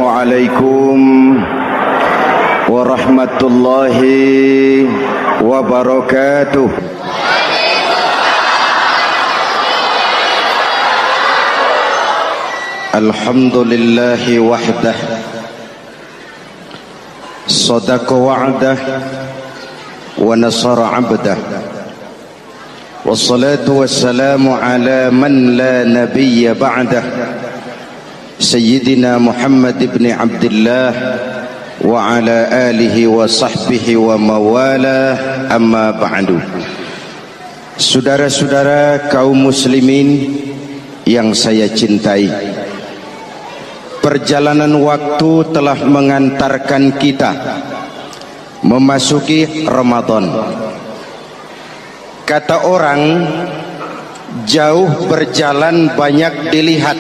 Assalamualaikum warahmatullahi wabarakatuh. Alhamdulillahi wahdah, sadaqa wa'dah wa nasara 'abdah, wassalatu wassalamu ala man la nabiyya ba'dah, Sayyidina Muhammad ibn Abdullah wa ala alihi wa sahbihi wa mawalah, amma ba'du. Saudara-saudara kaum muslimin yang saya cintai, perjalanan waktu telah mengantarkan kita memasuki Ramadan. Kata orang, jauh berjalan banyak dilihat,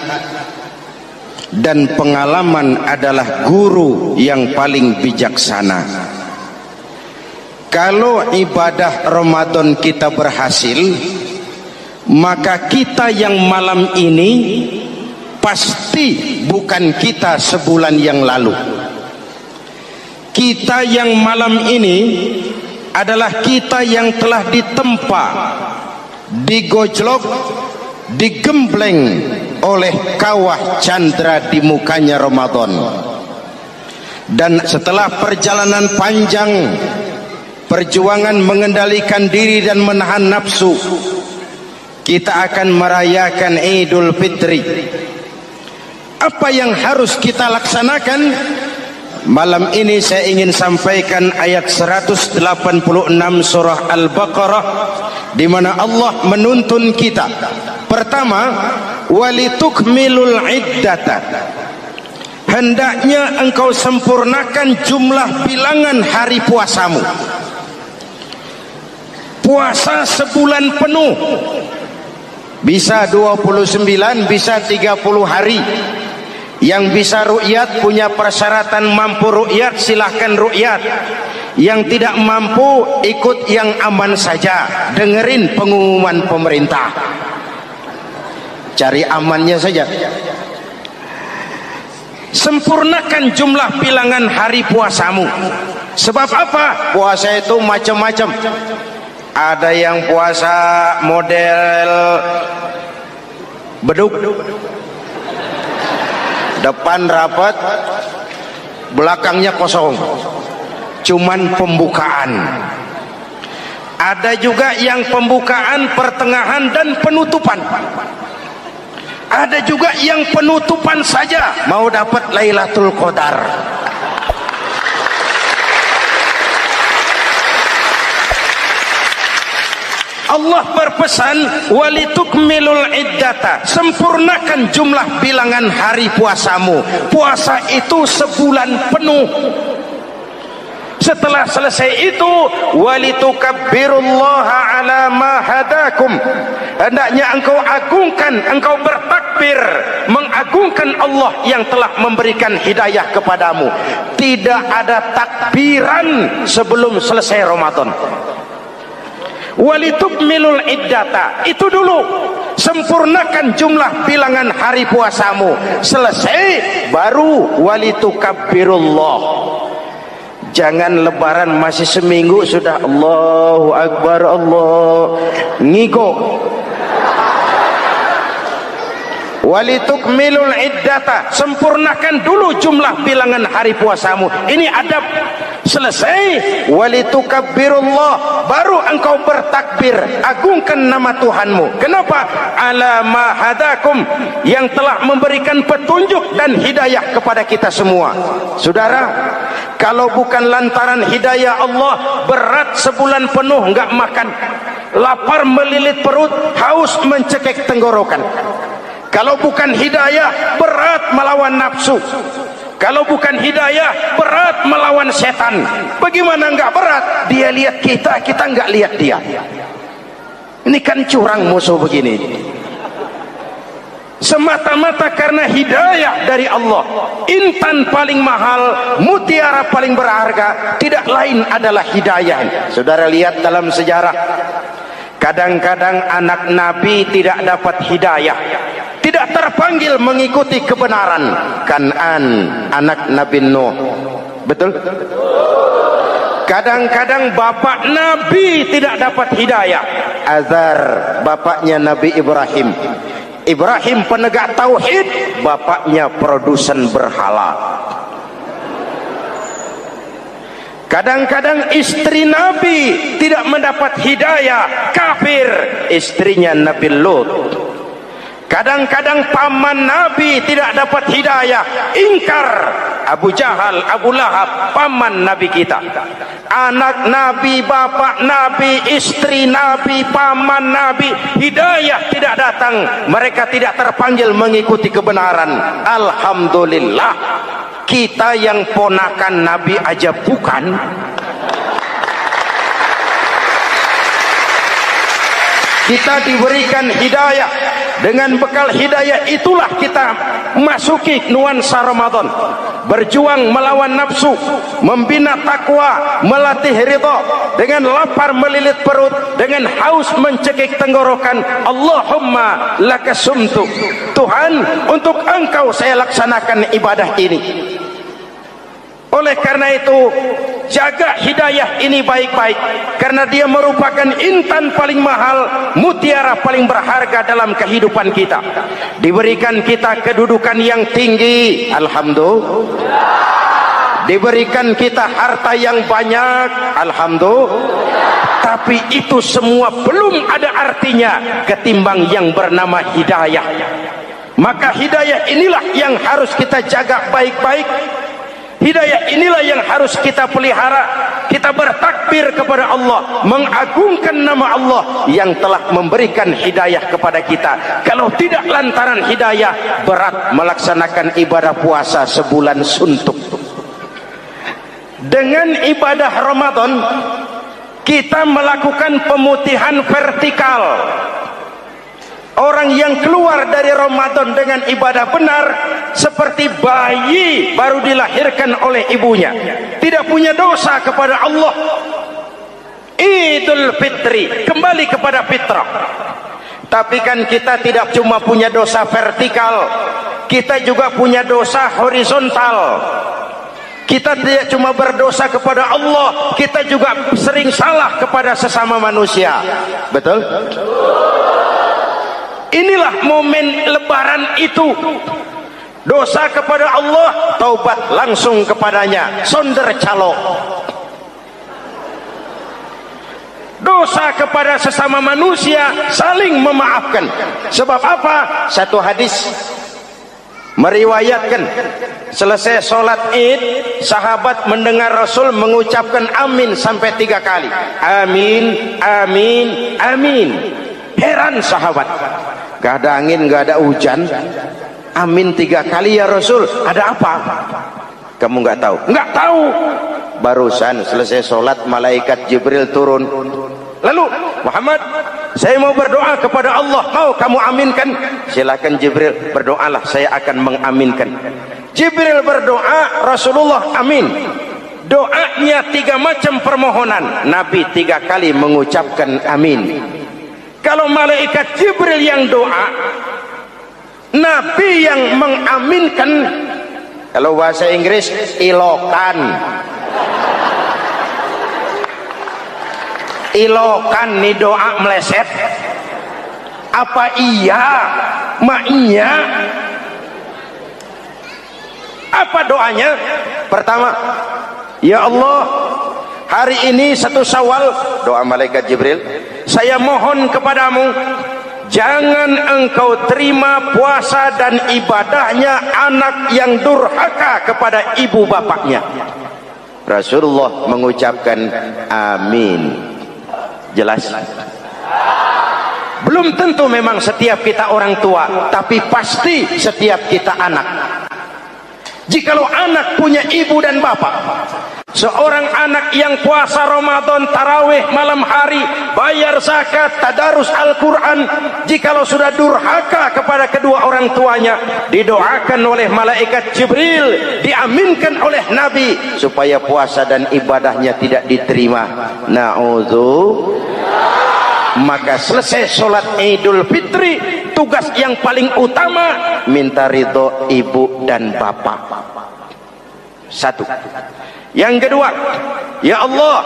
dan pengalaman adalah guru yang paling bijaksana. Kalau ibadah Ramadan kita berhasil, maka kita yang malam ini pasti bukan kita sebulan yang lalu. Kita yang malam ini adalah kita yang telah ditempa, digojlok, digembleng oleh kawah candra di mukanya Ramadan. Dan setelah perjalanan panjang, perjuangan mengendalikan diri dan menahan nafsu, kita akan merayakan Idul Fitri. Apa yang harus kita laksanakan? Malam ini saya ingin sampaikan ayat 186 surah Al-Baqarah, di mana Allah menuntun kita. Pertama, walitukmilul iddata, hendaknya engkau sempurnakan jumlah bilangan hari puasamu. Puasa sebulan penuh, bisa 29, bisa 30 hari. Yang bisa ru'yat, punya persyaratan mampu ru'yat, silahkan ru'yat. Yang tidak mampu, ikut yang aman saja, dengerin pengumuman pemerintah, cari amannya saja. Sempurnakan jumlah bilangan hari puasamu. Sebab apa? Puasa itu macam-macam. Ada yang puasa model beduk, depan rapat, belakangnya kosong, cuman pembukaan. Ada juga yang pembukaan, pertengahan, dan penutupan. Ada juga yang penutupan saja, mau dapat Lailatul Qadar. Allah berpesan, walitukmilul iddata, sempurnakan jumlah bilangan hari puasamu. Puasa itu sebulan penuh. Setelah selesai itu, walitukabbirullaha ala ma hadakum, hendaknya engkau agungkan, engkau bertakbir, mengagungkan Allah yang telah memberikan hidayah kepadamu. Tidak ada takbiran sebelum selesai Ramadan. Walitukmilul iddata, itu dulu, sempurnakan jumlah bilangan hari puasamu. Selesai baru walitukabbirullah. Jangan lebaran masih seminggu sudah Allahu Akbar, Allah ngiko. Walitukmilul iddata, sempurnakan dulu jumlah bilangan hari puasamu. Ini adab. Selesai, walitukabbirullah, baru engkau bertakbir, agungkan nama Tuhanmu. Kenapa? Ala ma hadakum, yang telah memberikan petunjuk dan hidayah kepada kita semua. Saudara, kalau bukan lantaran hidayah Allah, berat sebulan penuh enggak makan, lapar melilit perut, haus mencekik tenggorokan. Kalau bukan hidayah, berat melawan nafsu. Kalau bukan hidayah, berat melawan setan. Bagaimana enggak berat? Dia lihat kita, kita enggak lihat dia. Ini kan curang musuh begini. Semata-mata karena hidayah dari Allah. Intan paling mahal, mutiara paling berharga, tidak lain adalah hidayah. Saudara lihat dalam sejarah, kadang-kadang anak Nabi tidak dapat hidayah. tidak terpanggil mengikuti kebenaran. Kan'an anak Nabi Nuh, betul? Kadang-kadang bapak Nabi tidak dapat hidayah. Azar bapaknya Nabi Ibrahim. Ibrahim penegak tauhid, bapaknya produsen berhala. Kadang-kadang istri Nabi tidak mendapat hidayah, kafir, istrinya Nabi Lut. Kadang-kadang paman Nabi tidak dapat hidayah, ingkar, Abu Jahal, Abu Lahab, paman Nabi kita. Anak Nabi, bapak Nabi, istri Nabi, paman Nabi, hidayah tidak datang, mereka tidak terpanggil mengikuti kebenaran. Alhamdulillah, kita yang ponakan Nabi aja bukan. Kita diberikan hidayah. Dengan bekal hidayah itulah kita masuki nuansa Ramadan. Berjuang melawan nafsu, membina takwa, melatih ridha. Dengan lapar melilit perut, dengan haus mencekik tenggorokan. Allahumma lakasumtu. Tuhan, untuk Engkau saya laksanakan ibadah ini. Oleh karena itu, jaga hidayah ini baik-baik, karena dia merupakan intan paling mahal, mutiara paling berharga dalam kehidupan kita. Diberikan kita kedudukan yang tinggi, alhamdulillah. Diberikan kita harta yang banyak, alhamdulillah. Tapi itu semua belum ada artinya ketimbang yang bernama hidayah. Maka hidayah inilah yang harus kita jaga baik-baik. Hidayah inilah yang harus kita pelihara. Kita bertakbir kepada Allah, mengagungkan nama Allah yang telah memberikan hidayah kepada kita. Kalau tidak lantaran hidayah, berat melaksanakan ibadah puasa sebulan suntuk. Dengan ibadah Ramadan, kita melakukan pemutihan vertikal. Orang yang keluar dari Ramadan dengan ibadah benar seperti bayi baru dilahirkan oleh ibunya, tidak punya dosa kepada Allah. Idul Fitri, kembali kepada fitrah. Tapi kan kita tidak cuma punya dosa vertikal, kita juga punya dosa horizontal. Kita tidak cuma berdosa kepada Allah, kita juga sering salah kepada sesama manusia. Betul? Inilah momen lebaran itu. Dosa kepada Allah, taubat langsung kepadanya, sonder calo. Dosa kepada sesama manusia, saling memaafkan. Sebab apa? Satu hadis meriwayatkan, selesai sholat id, sahabat mendengar Rasul mengucapkan amin sampai 3 kali. Amin, amin, amin. Heran sahabat, gak ada angin, gak ada hujan, amin 3 kali ya Rasul, ada apa? Kamu gak tahu? Gak tahu. Barusan selesai sholat, malaikat Jibril turun. Lalu, Muhammad, saya mau berdoa kepada Allah, mau kamu aminkan? Silakan Jibril, berdoalah, saya akan mengaminkan. Jibril berdoa, Rasulullah amin. Doanya 3 macam permohonan, Nabi 3 kali mengucapkan amin. Kalau malaikat Jibril yang doa, Nabi yang mengaminkan. Kalau bahasa Inggris, ilokan. Ilokan nih doa meleset. Apa iya? Maknya? Apa doanya? Pertama, ya Allah, hari ini 1 Syawal, doa malaikat Jibril, saya mohon kepadamu, jangan engkau terima puasa dan ibadahnya anak yang durhaka kepada ibu bapaknya. Rasulullah mengucapkan amin. Jelas? Belum tentu memang setiap kita orang tua, tapi pasti setiap kita anak. Jikalau anak punya ibu dan bapak, seorang anak yang puasa Ramadan, tarawih malam hari, bayar zakat, tadarus Al-Quran, jikalau sudah durhaka kepada kedua orang tuanya, didoakan oleh malaikat Jibril, diaminkan oleh Nabi, supaya puasa dan ibadahnya tidak diterima. Na'udzu. Maka selesai sholat Idul Fitri, tugas yang paling utama minta ridho ibu dan bapak. Satu. Yang kedua, ya Allah,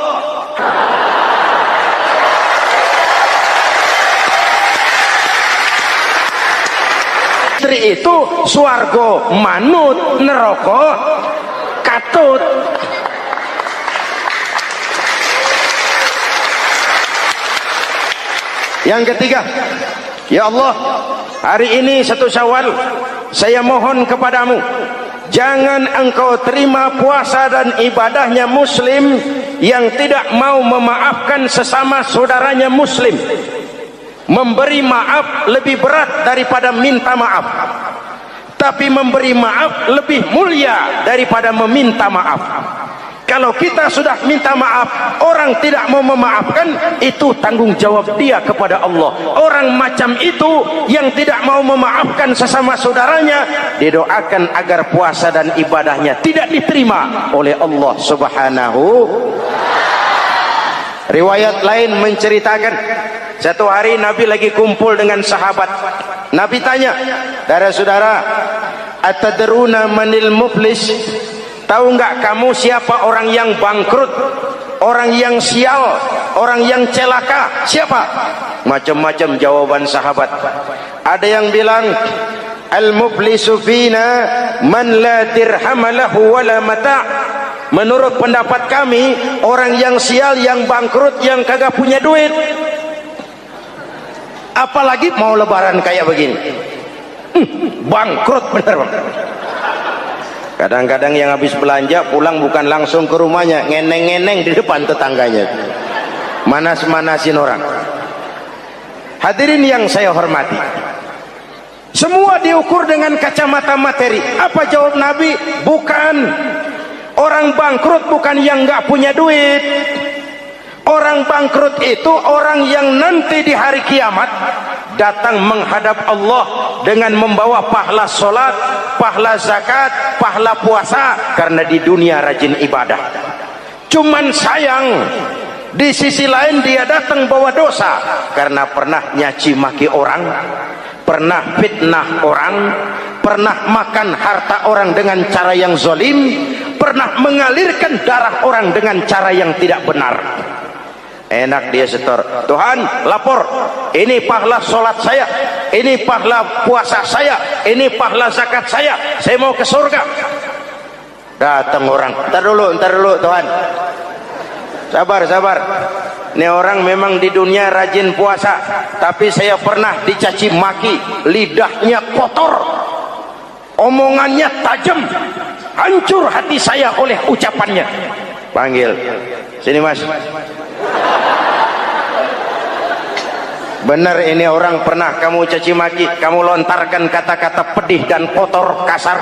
istri itu swarga manut, neraka katut. Yang ketiga, ya Allah, hari ini 1 Syawal, saya mohon kepadamu, jangan engkau terima puasa dan ibadahnya muslim yang tidak mau memaafkan sesama saudaranya muslim. Memberi maaf lebih berat daripada minta maaf, tapi memberi maaf lebih mulia daripada meminta maaf. Kalau kita sudah minta maaf, orang tidak mau memaafkan, itu tanggung jawab dia kepada Allah. Orang macam itu yang tidak mau memaafkan sesama saudaranya, didoakan agar puasa dan ibadahnya tidak diterima oleh Allah Subhanahu. Riwayat lain menceritakan, satu hari Nabi lagi kumpul dengan sahabat. Nabi tanya, saudara-saudara, atadruna manil muflis? Tahu nggak kamu siapa orang yang bangkrut, orang yang sial, orang yang celaka? Siapa? Macam-macam jawaban sahabat. Ada yang bilang, al-muflisu fina man la dirham lahu wala mata'. Menurut pendapat kami, orang yang sial, yang bangkrut, yang kagak punya duit. Apalagi mau lebaran kayak begini. Bangkrut bener, Bang. Kadang-kadang yang habis belanja pulang bukan langsung ke rumahnya, ngeneng-ngeneng di depan tetangganya, manas-manasin orang. Hadirin yang saya hormati, semua diukur dengan kacamata materi. Apa jawab Nabi? Bukan. Orang bangkrut bukan yang nggak punya duit. Orang bangkrut itu orang yang nanti di hari kiamat datang menghadap Allah dengan membawa pahala solat, pahala zakat, pahala puasa, karena di dunia rajin ibadah. Cuman sayang, di sisi lain dia datang bawa dosa karena pernah nyaci maki orang, pernah fitnah orang, pernah makan harta orang dengan cara yang zalim, pernah mengalirkan darah orang dengan cara yang tidak benar. Enak dia setor, Tuhan lapor, ini pahala sholat saya, ini pahala puasa saya, ini pahala zakat saya mau ke surga. Datang orang, ntar dulu Tuhan, sabar. Ini orang memang di dunia rajin puasa, tapi saya pernah dicaci maki, lidahnya kotor, omongannya tajam, hancur hati saya oleh ucapannya. Panggil, sini mas. Benar ini orang pernah kamu caci maki, kamu lontarkan kata-kata pedih dan kotor, kasar.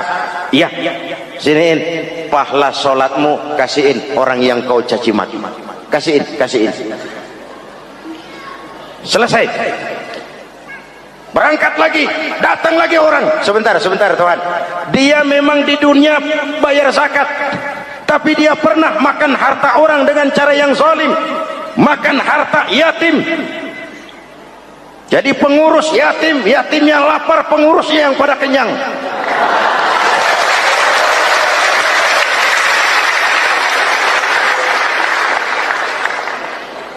Iya, siniin pahala sholatmu, kasihin orang yang kau caci maki, kasihin. Selesai. Berangkat lagi, datang lagi orang. Sebentar Tuhan, dia memang di dunia bayar zakat, tapi dia pernah makan harta orang dengan cara yang zalim, makan harta yatim. Jadi pengurus yatim, yatimnya lapar, pengurusnya yang pada kenyang.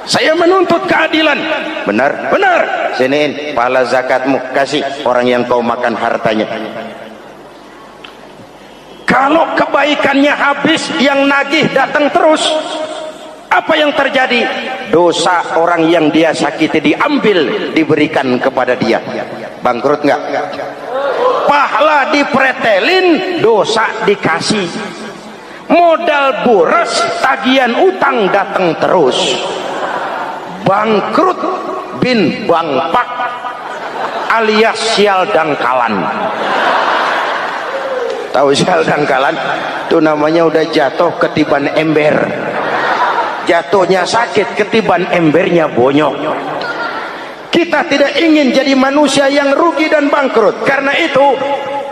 Saya menuntut keadilan. Benar. Siniin pahala zakatmu, kasih orang yang kau makan hartanya. Kalau kebaikannya habis, yang nagih datang terus, apa yang terjadi? Dosa orang yang dia sakiti diambil, diberikan kepada dia. Bangkrut nggak? Pahala dipretelin, dosa dikasih. Modal boros, tagihan utang datang terus. Bangkrut bin bangpak alias sial dangkalan. Tahu sial dangkalan? Itu namanya udah jatuh ketiban ember. Jatuhnya sakit, ketiban embernya bonyok. Kita tidak ingin jadi manusia yang rugi dan bangkrut. Karena itu,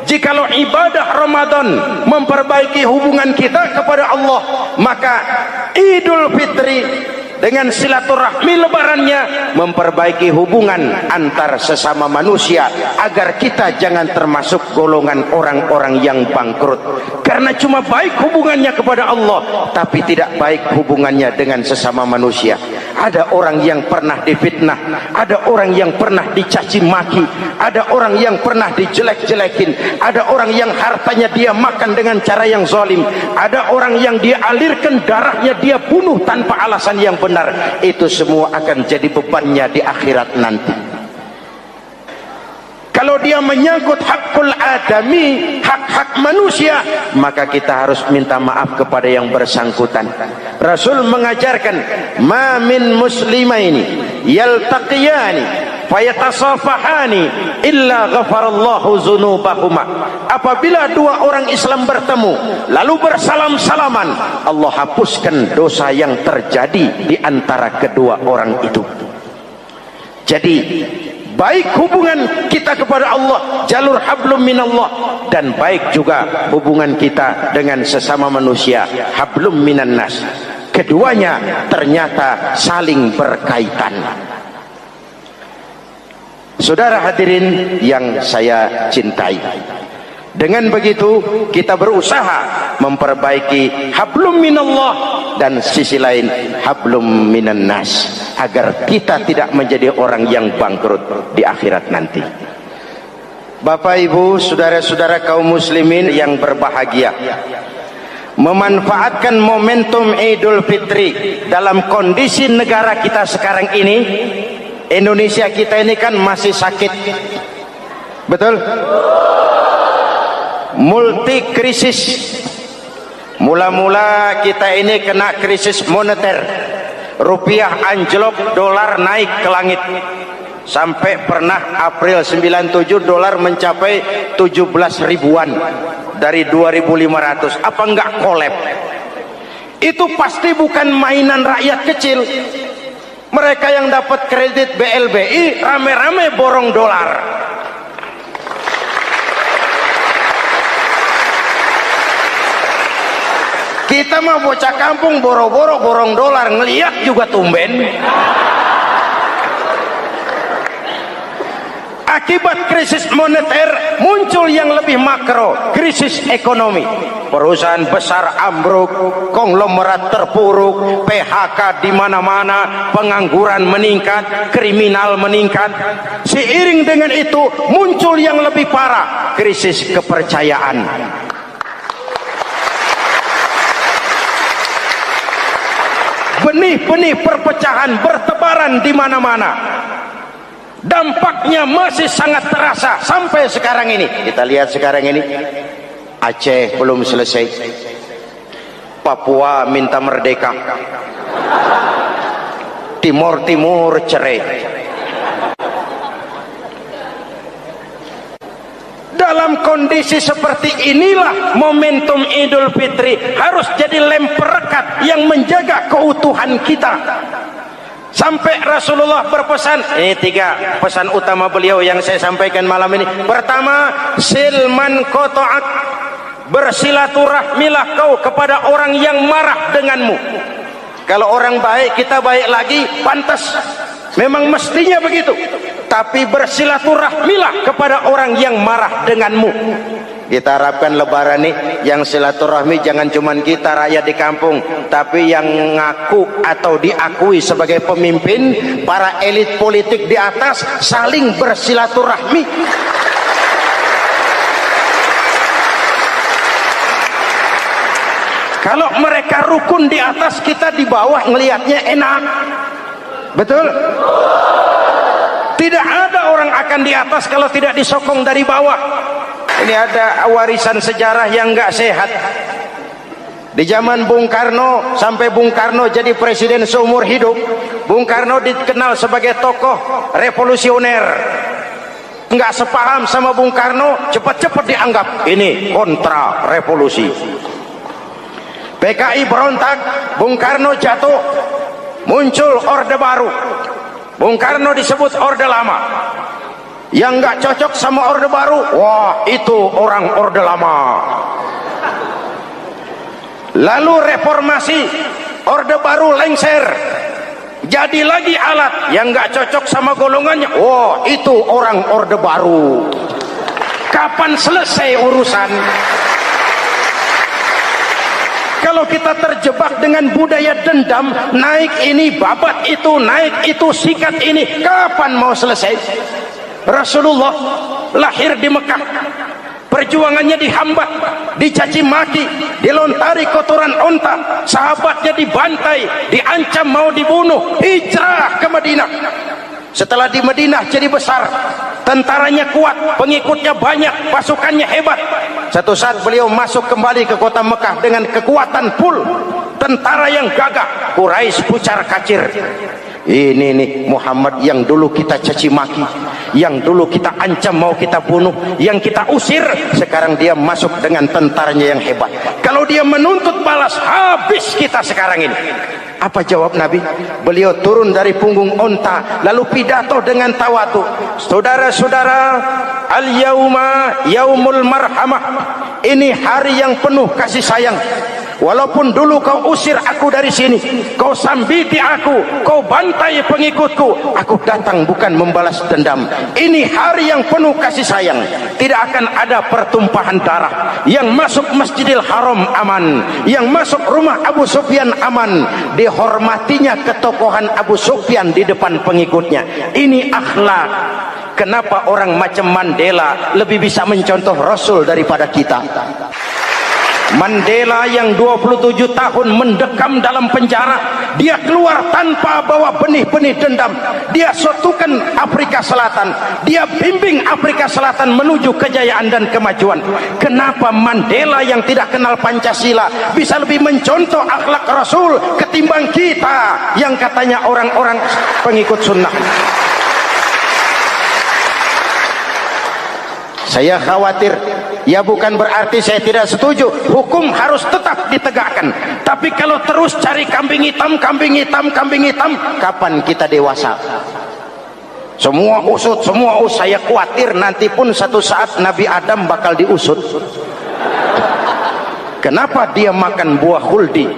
jikalau ibadah Ramadan memperbaiki hubungan kita kepada Allah, maka Idul Fitri dengan silaturahmi lebarannya memperbaiki hubungan antar sesama manusia agar kita jangan termasuk golongan orang-orang yang bangkrut, karena cuma baik hubungannya kepada Allah tapi tidak baik hubungannya dengan sesama manusia. Ada orang yang pernah difitnah, ada orang yang pernah dicaci maki, ada orang yang pernah dijelek-jelekin, ada orang yang hartanya dia makan dengan cara yang zalim, ada orang yang dia alirkan darahnya, dia bunuh tanpa alasan yang benar. Itu semua akan jadi bebannya di akhirat nanti. Kalau dia menyangkut hakul adami, hak-hak manusia, maka kita harus minta maaf kepada yang bersangkutan. Rasul mengajarkan, ma min muslimaini yaltaqiyani fayatasafahani illa ghafarallahu dzunubahuma. Apabila dua orang Islam bertemu lalu bersalam-salaman, Allah hapuskan dosa yang terjadi di antara kedua orang itu. Jadi baik hubungan kita kepada Allah, jalur hablum minallah, dan baik juga hubungan kita dengan sesama manusia, hablum minan nas. Keduanya ternyata saling berkaitan. Saudara hadirin yang saya cintai, dengan begitu kita berusaha memperbaiki hablum minallah dan sisi lain hablum minan nas, agar kita tidak menjadi orang yang bangkrut di akhirat nanti. Bapak Ibu, saudara-saudara kaum muslimin yang berbahagia, memanfaatkan momentum Idul Fitri dalam kondisi negara kita sekarang ini. Indonesia kita ini kan masih sakit, betul? Multi krisis. Mula-mula kita ini kena krisis moneter, rupiah anjlok, dolar naik ke langit, sampai pernah April 97 dolar mencapai 17 ribuan dari 2.500. Apa enggak kolab? Itu pasti bukan mainan rakyat kecil. Mereka yang dapat kredit BLBI rame-rame borong dolar. Kita mah bocah kampung boro-boro borong dolar, ngeliat juga tumben. Akibat krisis moneter muncul yang lebih makro, krisis ekonomi. Perusahaan besar ambruk, konglomerat terpuruk, PHK di mana-mana, pengangguran meningkat, kriminal meningkat. Seiring dengan itu muncul yang lebih parah, krisis kepercayaan. Benih-benih perpecahan bertebaran di mana-mana. Dampaknya masih sangat terasa sampai sekarang ini. Kita lihat sekarang ini, Aceh belum selesai, Papua minta merdeka, Timur Timur cerai. Dalam kondisi seperti inilah momentum Idul Fitri harus jadi lem perekat yang menjaga keutuhan kita. Sampai Rasulullah berpesan, ini 3 pesan utama beliau yang saya sampaikan malam ini. Pertama, silman qata'ak, bersilaturahmilah kau kepada orang yang marah denganmu. Kalau orang baik kita baik lagi, pantas, memang mestinya begitu. Tapi bersilaturahmilah kepada orang yang marah denganmu. Kita harapkan lebaran nih yang silaturahmi jangan cuman kita rakyat di kampung, tapi yang ngaku atau diakui sebagai pemimpin, para elit politik di atas saling bersilaturahmi. Kalau mereka rukun di atas, kita di bawah ngelihatnya enak, betul? Tidak ada orang akan di atas kalau tidak disokong dari bawah. Ini ada warisan sejarah yang enggak sehat. Di zaman Bung Karno, sampai Bung Karno jadi presiden seumur hidup, Bung Karno dikenal sebagai tokoh revolusioner. Enggak sepaham sama Bung Karno, cepat-cepat dianggap ini kontra revolusi. PKI berontak, Bung Karno jatuh, muncul orde baru. Bung Karno disebut orde lama. Yang nggak cocok sama orde baru, wah itu orang orde lama. Lalu reformasi, orde baru lengser, jadi lagi alat yang nggak cocok sama golongannya. Oh, itu orang orde baru. Kapan selesai urusan? Kalau kita terjebak dengan budaya dendam, naik ini, babat itu, naik itu, sikat ini, kapan mau selesai? Rasulullah lahir di Mekah, perjuangannya dihambat, dicaci maki, dilontari kotoran onta, sahabatnya dibantai, diancam mau dibunuh, hijrah ke Madinah. Setelah di Madinah jadi besar, tentaranya kuat, pengikutnya banyak, pasukannya hebat. Satu saat beliau masuk kembali ke kota Mekah dengan kekuatan full, tentara yang gagah, Quraisy pucar kacir. Ini nih Muhammad yang dulu kita caci maki, yang dulu kita ancam mau kita bunuh, yang kita usir, sekarang dia masuk dengan tentaranya yang hebat. Kalau dia menuntut balas, habis kita sekarang ini. Apa jawab Nabi? Beliau turun dari punggung onta lalu pidato dengan tawadu. Saudara-saudara, al-yauma yaumul marhamah. Ini hari yang penuh kasih sayang. Walaupun dulu kau usir aku dari sini, kau sambiti aku, kau bantai pengikutku, aku datang bukan membalas dendam. Ini hari yang penuh kasih sayang. Tidak akan ada pertumpahan darah. Yang masuk Masjidil Haram aman, yang masuk rumah Abu Sufyan aman. Dihormatinya ketokohan Abu Sufyan di depan pengikutnya. Ini akhlak. Kenapa orang macam Mandela lebih bisa mencontoh Rasul daripada kita? Mandela yang 27 tahun mendekam dalam penjara, dia keluar tanpa bawa benih-benih dendam. Dia satukan Afrika Selatan, dia bimbing Afrika Selatan menuju kejayaan dan kemajuan. Kenapa Mandela yang tidak kenal Pancasila bisa lebih mencontoh akhlak Rasul ketimbang kita yang katanya orang-orang pengikut sunnah? Saya khawatir, ya bukan berarti saya tidak setuju, hukum harus tetap ditegakkan. Tapi kalau terus cari kambing hitam, kapan kita dewasa? Semua usut, saya khawatir nanti pun satu saat Nabi Adam bakal diusut. Kenapa dia makan buah khuldi?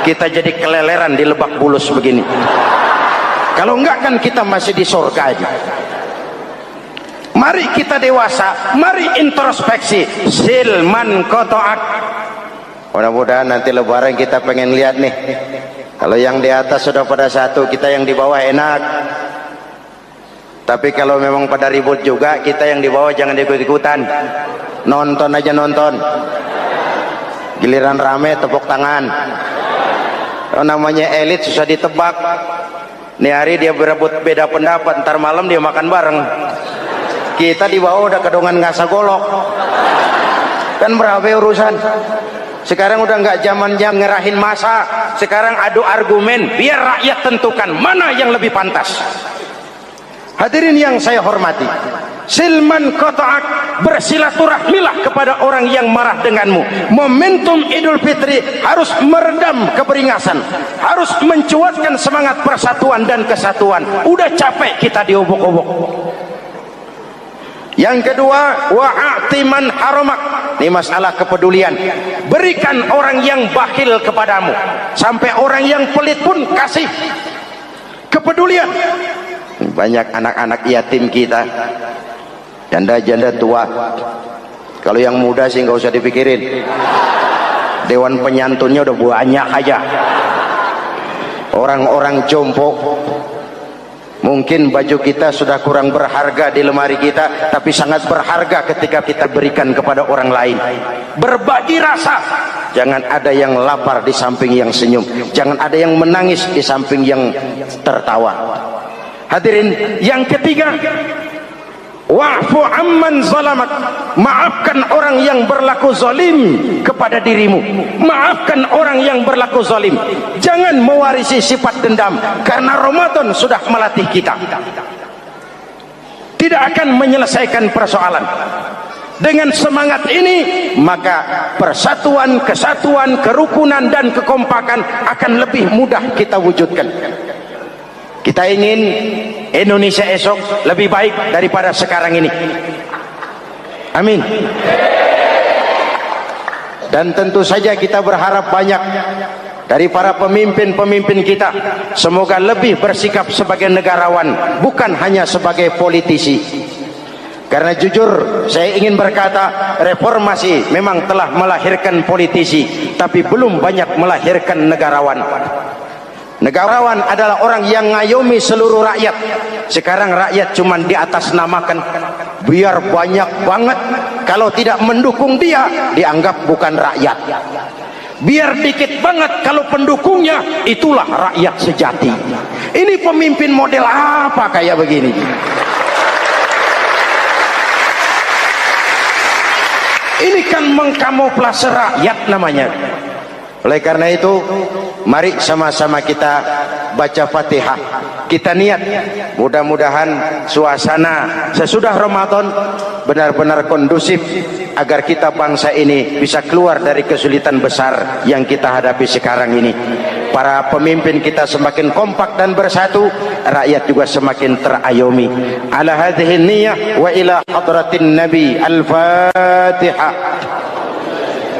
Kita jadi keleleran di Lebak Bulus begini. Kalau enggak kan kita masih di surga aja. Mari kita dewasa, mari introspeksi. Silman kotoak. Mudah-mudahan nanti lebaran kita pengen lihat nih, kalau yang di atas sudah pada satu, kita yang di bawah enak. Tapi kalau memang pada ribut juga, kita yang di bawah jangan ikut-ikutan. Nonton aja nonton. Giliran rame tepuk tangan. Oh, namanya elit susah ditebak. Nih hari dia berebut beda pendapat, ntar malam dia makan bareng. Kita di bawah udah kedongan ngasa golok. Kan berapa urusan? Sekarang udah nggak zamannya ngerahin masa. Sekarang adu argumen, biar rakyat tentukan mana yang lebih pantas. Hadirin yang saya hormati, silman qata'ak, bersilaturahmilah kepada orang yang marah denganmu. Momentum Idul Fitri harus meredam keberingasan, harus mencuatkan semangat persatuan dan kesatuan. Udah capek kita diobok-obok. Yang kedua, wa'ati man haramak. Ini masalah kepedulian. Berikan orang yang bakhil kepadamu, sampai orang yang pelit pun kasih. Kepedulian. Banyak anak-anak yatim kita, janda-janda tua. Kalau yang muda sih nggak usah dipikirin, dewan penyantunnya udah banyak aja. Orang-orang jompo. Mungkin baju kita sudah kurang berharga di lemari kita, tapi sangat berharga ketika kita berikan kepada orang lain. Berbagi rasa. Jangan ada yang lapar di samping yang senyum, jangan ada yang menangis di samping yang tertawa. Hadirin yang ketiga, wa'fu amman zalamak. Maafkan orang yang berlaku zalim kepada dirimu. Maafkan orang yang berlaku zalim. Jangan mewarisi sifat dendam, karena Ramadan sudah melatih kita. Tidak akan menyelesaikan persoalan. Dengan semangat ini, maka persatuan, kesatuan, kerukunan dan kekompakan akan lebih mudah kita wujudkan. Kita ingin Indonesia esok lebih baik daripada sekarang ini. Amin. Dan tentu saja kita berharap banyak dari para pemimpin-pemimpin kita, semoga lebih bersikap sebagai negarawan, bukan hanya sebagai politisi. Karena jujur saya ingin berkata, reformasi memang telah melahirkan politisi, tapi belum banyak melahirkan negarawan. Negarawan adalah orang yang ngayomi seluruh rakyat. Sekarang rakyat cuma di atas namakan, biar banyak banget. Kalau tidak mendukung dia, dianggap bukan rakyat. Biar dikit banget, kalau pendukungnya, itulah rakyat sejati. Ini pemimpin model apa kayak begini? Ini kan mengkamuflase rakyat namanya. Oleh karena itu, mari sama-sama kita baca Fatihah. Kita niat, mudah-mudahan suasana sesudah Ramadan benar-benar kondusif, agar kita bangsa ini bisa keluar dari kesulitan besar yang kita hadapi sekarang ini. Para pemimpin kita semakin kompak dan bersatu, rakyat juga semakin terayomi. Ala hadhihi niyyah wa ila hadratin nabi. Al-Fatihah.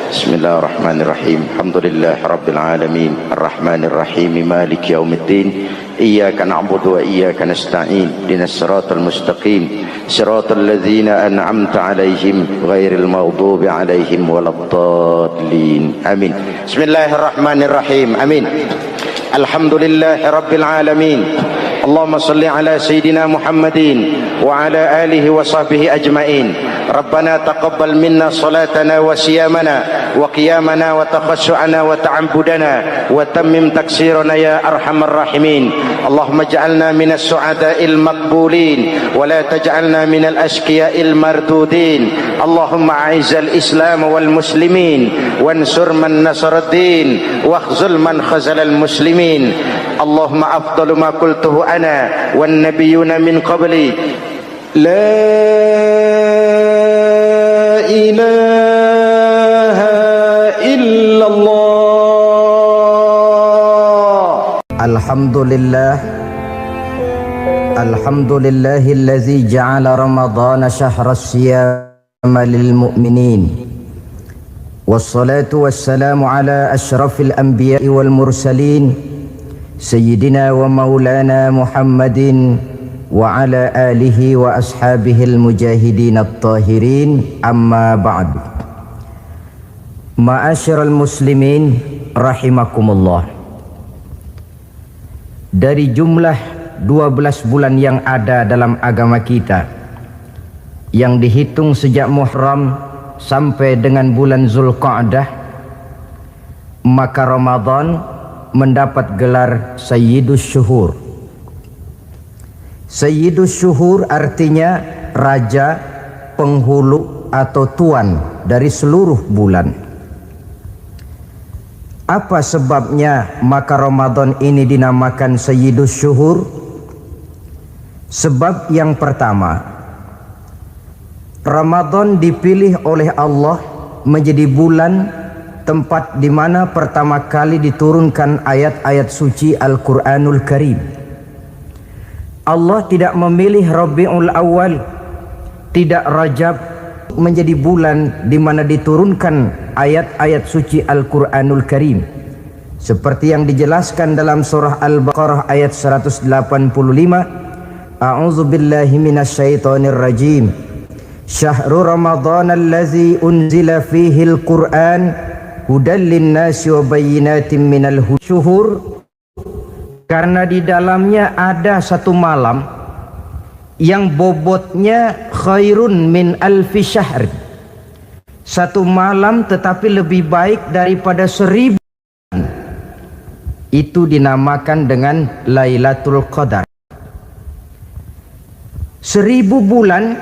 Bismillahirrahmanirrahim. Alhamdulillah rabbil alamin, arrahmanir rahim, maliki yaumiddin. Iyyaka na'budu wa iyyaka nasta'in. Ihdinas siratal mustaqim, siratal ladzina an'amta 'alaihim ghairil maghdubi 'alaihim waladdallin. Amin. Bismillahirrahmanirrahim. Amin. Alhamdulillah rabbil alamin. Allahumma salli ala sayyidina Muhammadin wa ala alihi wa sahbihi ajma'in. Rabbana taqabbal minna salatana wa siyamana wa qiyamana wa takhassu'ana wa ta'abbudana wa tammim taksirana ya arhamar rahimin. Allahumma ij'alna minas su'ada'il maqbulin wa la taj'alna minal ashqiya'il mardudin. Allahumma a'izzal islam wal muslimin wansur man nasara ad-din wakhzul man khazalal muslimin. Allahumma afdalu ma qultuhu ana wan nabiyyuna min qabli, la ilaha illallah. Alhamdulillah, alhamdulillahillazi ja'ala ramadhana syahra siyama lil mu'minin. Wassalatu wassalamu ala asyrafil anbiya'i wal mursalin, sayyidina wa maulana Muhammadin wa ala alihi wa ashabihil mujahidin at-tahirin. Amma ba'du. Ma'asyiral muslimin rahimakumullah. Dari jumlah 12 bulan yang ada dalam agama kita, yang dihitung sejak Muharram sampai dengan bulan Zulqa'dah, maka Ramadan mendapat gelar Sayyidus Syuhur. Sayyidus Syuhur artinya raja, penghulu atau tuan dari seluruh bulan. Apa sebabnya maka Ramadan ini dinamakan Sayyidus Syuhur? Sebab yang pertama, Ramadan dipilih oleh Allah menjadi bulan tempat di mana pertama kali diturunkan ayat-ayat suci Al-Quranul Karim. Allah tidak memilih Rabiul Awal, tidak Rajab menjadi bulan di mana diturunkan ayat-ayat suci Al-Quranul Karim, seperti yang dijelaskan dalam surah Al-Baqarah ayat 185. A'udzu billahi minasyaitonir rajim. Syahrul Ramadan allazi unzila fihi al-Qur'an hudan linnasi wa bayyinatin minal syuhur. Karena di dalamnya ada satu malam yang bobotnya khairun min alfi syahr. Satu malam tetapi lebih baik daripada 1000. Itu dinamakan dengan Lailatul Qadar. 1000 bulan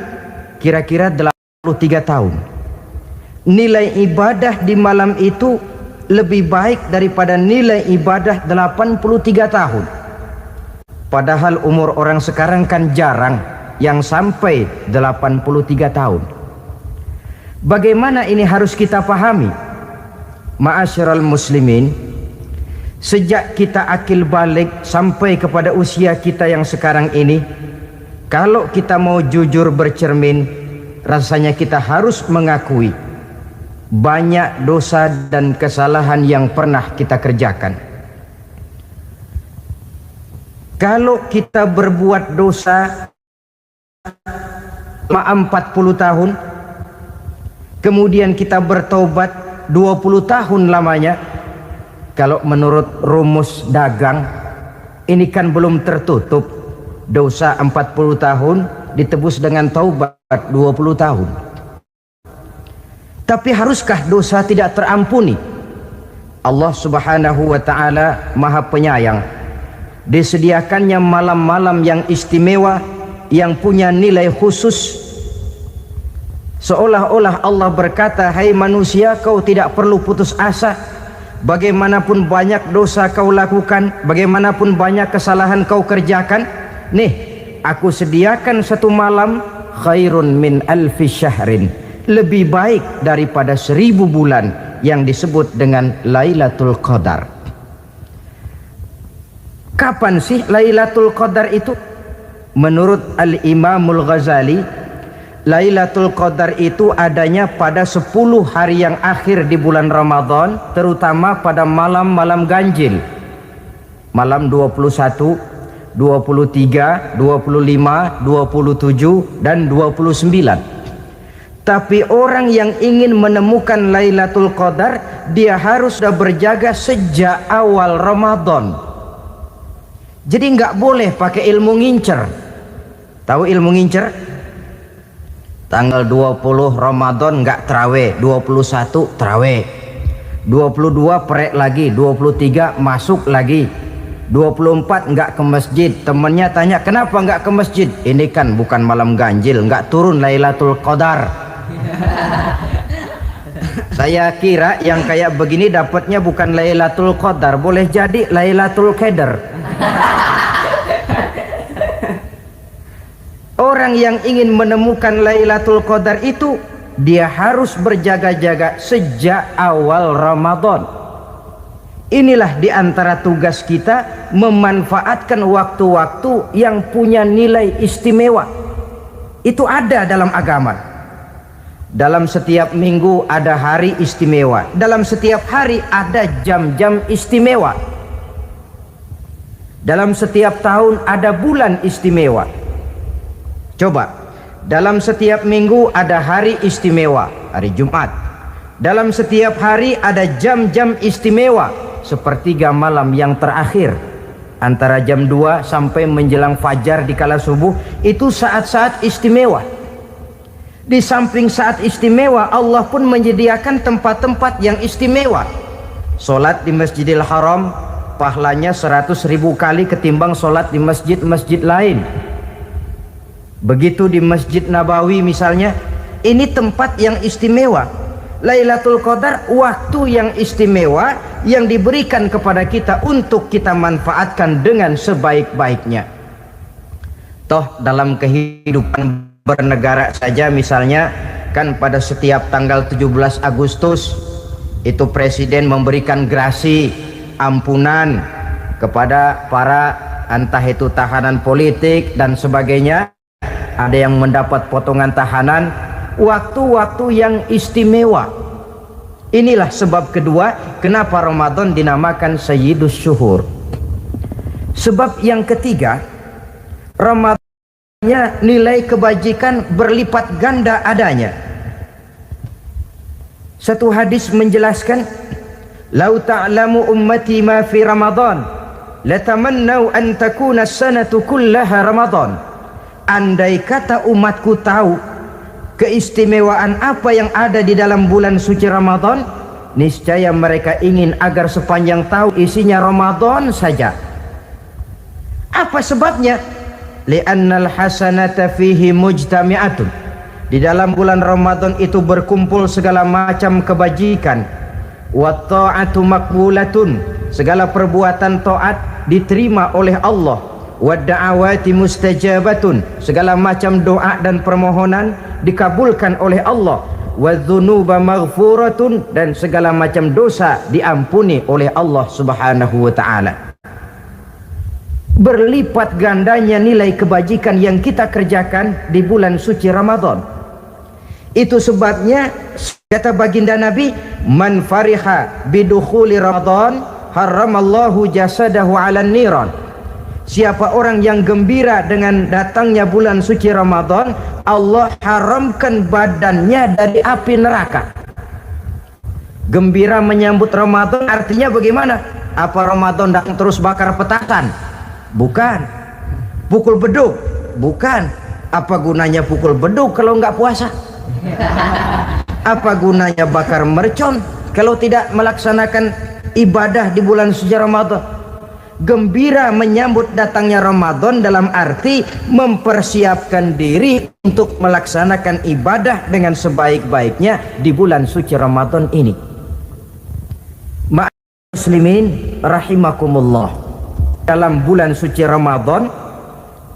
kira-kira 83 tahun. Nilai ibadah di malam itu lebih baik daripada nilai ibadah 83 tahun. Padahal umur orang sekarang kan jarang yang sampai 83 tahun. Bagaimana ini harus kita pahami? Ma'asyiral muslimin, sejak kita akil balik sampai kepada usia kita yang sekarang ini, kalau kita mau jujur bercermin, rasanya kita harus mengakui banyak dosa dan kesalahan yang pernah kita kerjakan. Kalau kita berbuat dosa selama 40 tahun, kemudian kita bertobat 20 tahun lamanya, kalau menurut rumus dagang, ini kan belum tertutup. Dosa 40 tahun ditebus dengan taubat 20 tahun. Tapi haruskah dosa tidak terampuni? Allah Subhanahu wa ta'ala Maha Penyayang. Disediakannya malam-malam yang istimewa, yang punya nilai khusus. Seolah-olah Allah berkata, hai manusia, kau tidak perlu putus asa. Bagaimanapun banyak dosa kau lakukan, bagaimanapun banyak kesalahan kau kerjakan, nih, aku sediakan satu malam khairun min alfi syahrin, lebih baik daripada 1000 bulan, yang disebut dengan Lailatul Qadar. Kapan sih Lailatul Qadar itu? Menurut Al-Imamul Ghazali, Lailatul Qadar itu adanya pada 10 hari yang akhir di bulan Ramadan, terutama pada malam-malam ganjil. Malam 21, 23, 25, 27, dan 29. Tapi orang yang ingin menemukan Lailatul Qadar, dia harus sudah berjaga sejak awal Ramadan. Jadi nggak boleh pakai ilmu ngincer. Tahu ilmu ngincer? Tanggal 20 Ramadan nggak terawih, 21 terawih, 22 perek lagi, 23 masuk lagi, 24 nggak ke masjid. Temennya tanya, kenapa nggak ke masjid? Ini kan bukan malam ganjil, nggak turun Lailatul Qadar. Saya kira yang kayak begini dapatnya bukan Lailatul Qadar, boleh jadi Lailatul Qadar. Orang yang ingin menemukan Lailatul Qadar itu, dia harus berjaga-jaga sejak awal Ramadan. Inilah di antara tugas kita, memanfaatkan waktu-waktu yang punya nilai istimewa. Itu ada dalam agama. Dalam setiap minggu ada hari istimewa, dalam setiap hari ada jam-jam istimewa, dalam setiap tahun ada bulan istimewa. Coba, dalam setiap minggu ada hari istimewa, hari Jumat. Dalam setiap hari ada jam-jam istimewa, sepertiga malam yang terakhir, antara jam 2 sampai menjelang fajar di kala subuh, itu saat-saat istimewa. Di samping saat istimewa, Allah pun menyediakan tempat-tempat yang istimewa. Solat di Masjidil Haram, pahalanya 100.000 kali ketimbang solat di masjid-masjid lain. Begitu di Masjid Nabawi misalnya, ini tempat yang istimewa. Lailatul Qadar waktu yang istimewa yang diberikan kepada kita untuk kita manfaatkan dengan sebaik-baiknya. Toh dalam kehidupan bernegara saja misalnya, kan pada setiap tanggal 17 Agustus itu presiden memberikan grasi ampunan kepada para entah itu tahanan politik dan sebagainya. Ada yang mendapat potongan tahanan, waktu-waktu yang istimewa. Inilah sebab kedua kenapa Ramadan dinamakan Sayyidus Syuhur. Sebab yang ketiga, Ramadannya nilai kebajikan berlipat ganda adanya. Satu hadis menjelaskan, "Lau ta'lamu ummati ma fi Ramadan, latamannau an takuna as-sanatu kullaha Ramadan." Andai kata umatku tahu keistimewaan apa yang ada di dalam bulan suci Ramadan, niscaya mereka ingin agar sepanjang tahun isinya Ramadan saja. Apa sebabnya? Li'annal hasanata fihi mujtami'atun. Di dalam bulan Ramadan itu berkumpul segala macam kebajikan. Wa ta'atu maqbulatun. Segala perbuatan taat diterima oleh Allah. Wadda'awati mustajabatun, segala macam doa dan permohonan dikabulkan oleh Allah. Wadzunuba maghfuratun, dan segala macam dosa diampuni oleh Allah Subhanahu wa ta'ala. Berlipat gandanya nilai kebajikan yang kita kerjakan di bulan suci Ramadan. Itu sebabnya kata baginda Nabi, man fariha bidukhuli Ramadan haramallahu jasadahu 'alan niran. Siapa orang yang gembira dengan datangnya bulan suci Ramadan, Allah haramkan badannya dari api neraka. Gembira menyambut Ramadan artinya bagaimana? Apa Ramadan datang terus bakar petasan? Bukan. Pukul beduk? Bukan. Apa gunanya pukul beduk kalau nggak puasa? Apa gunanya bakar mercon kalau tidak melaksanakan ibadah di bulan suci Ramadan? Gembira menyambut datangnya Ramadan dalam arti mempersiapkan diri untuk melaksanakan ibadah dengan sebaik-baiknya di bulan suci Ramadan ini. Muslimin rahimakumullah, dalam bulan suci Ramadan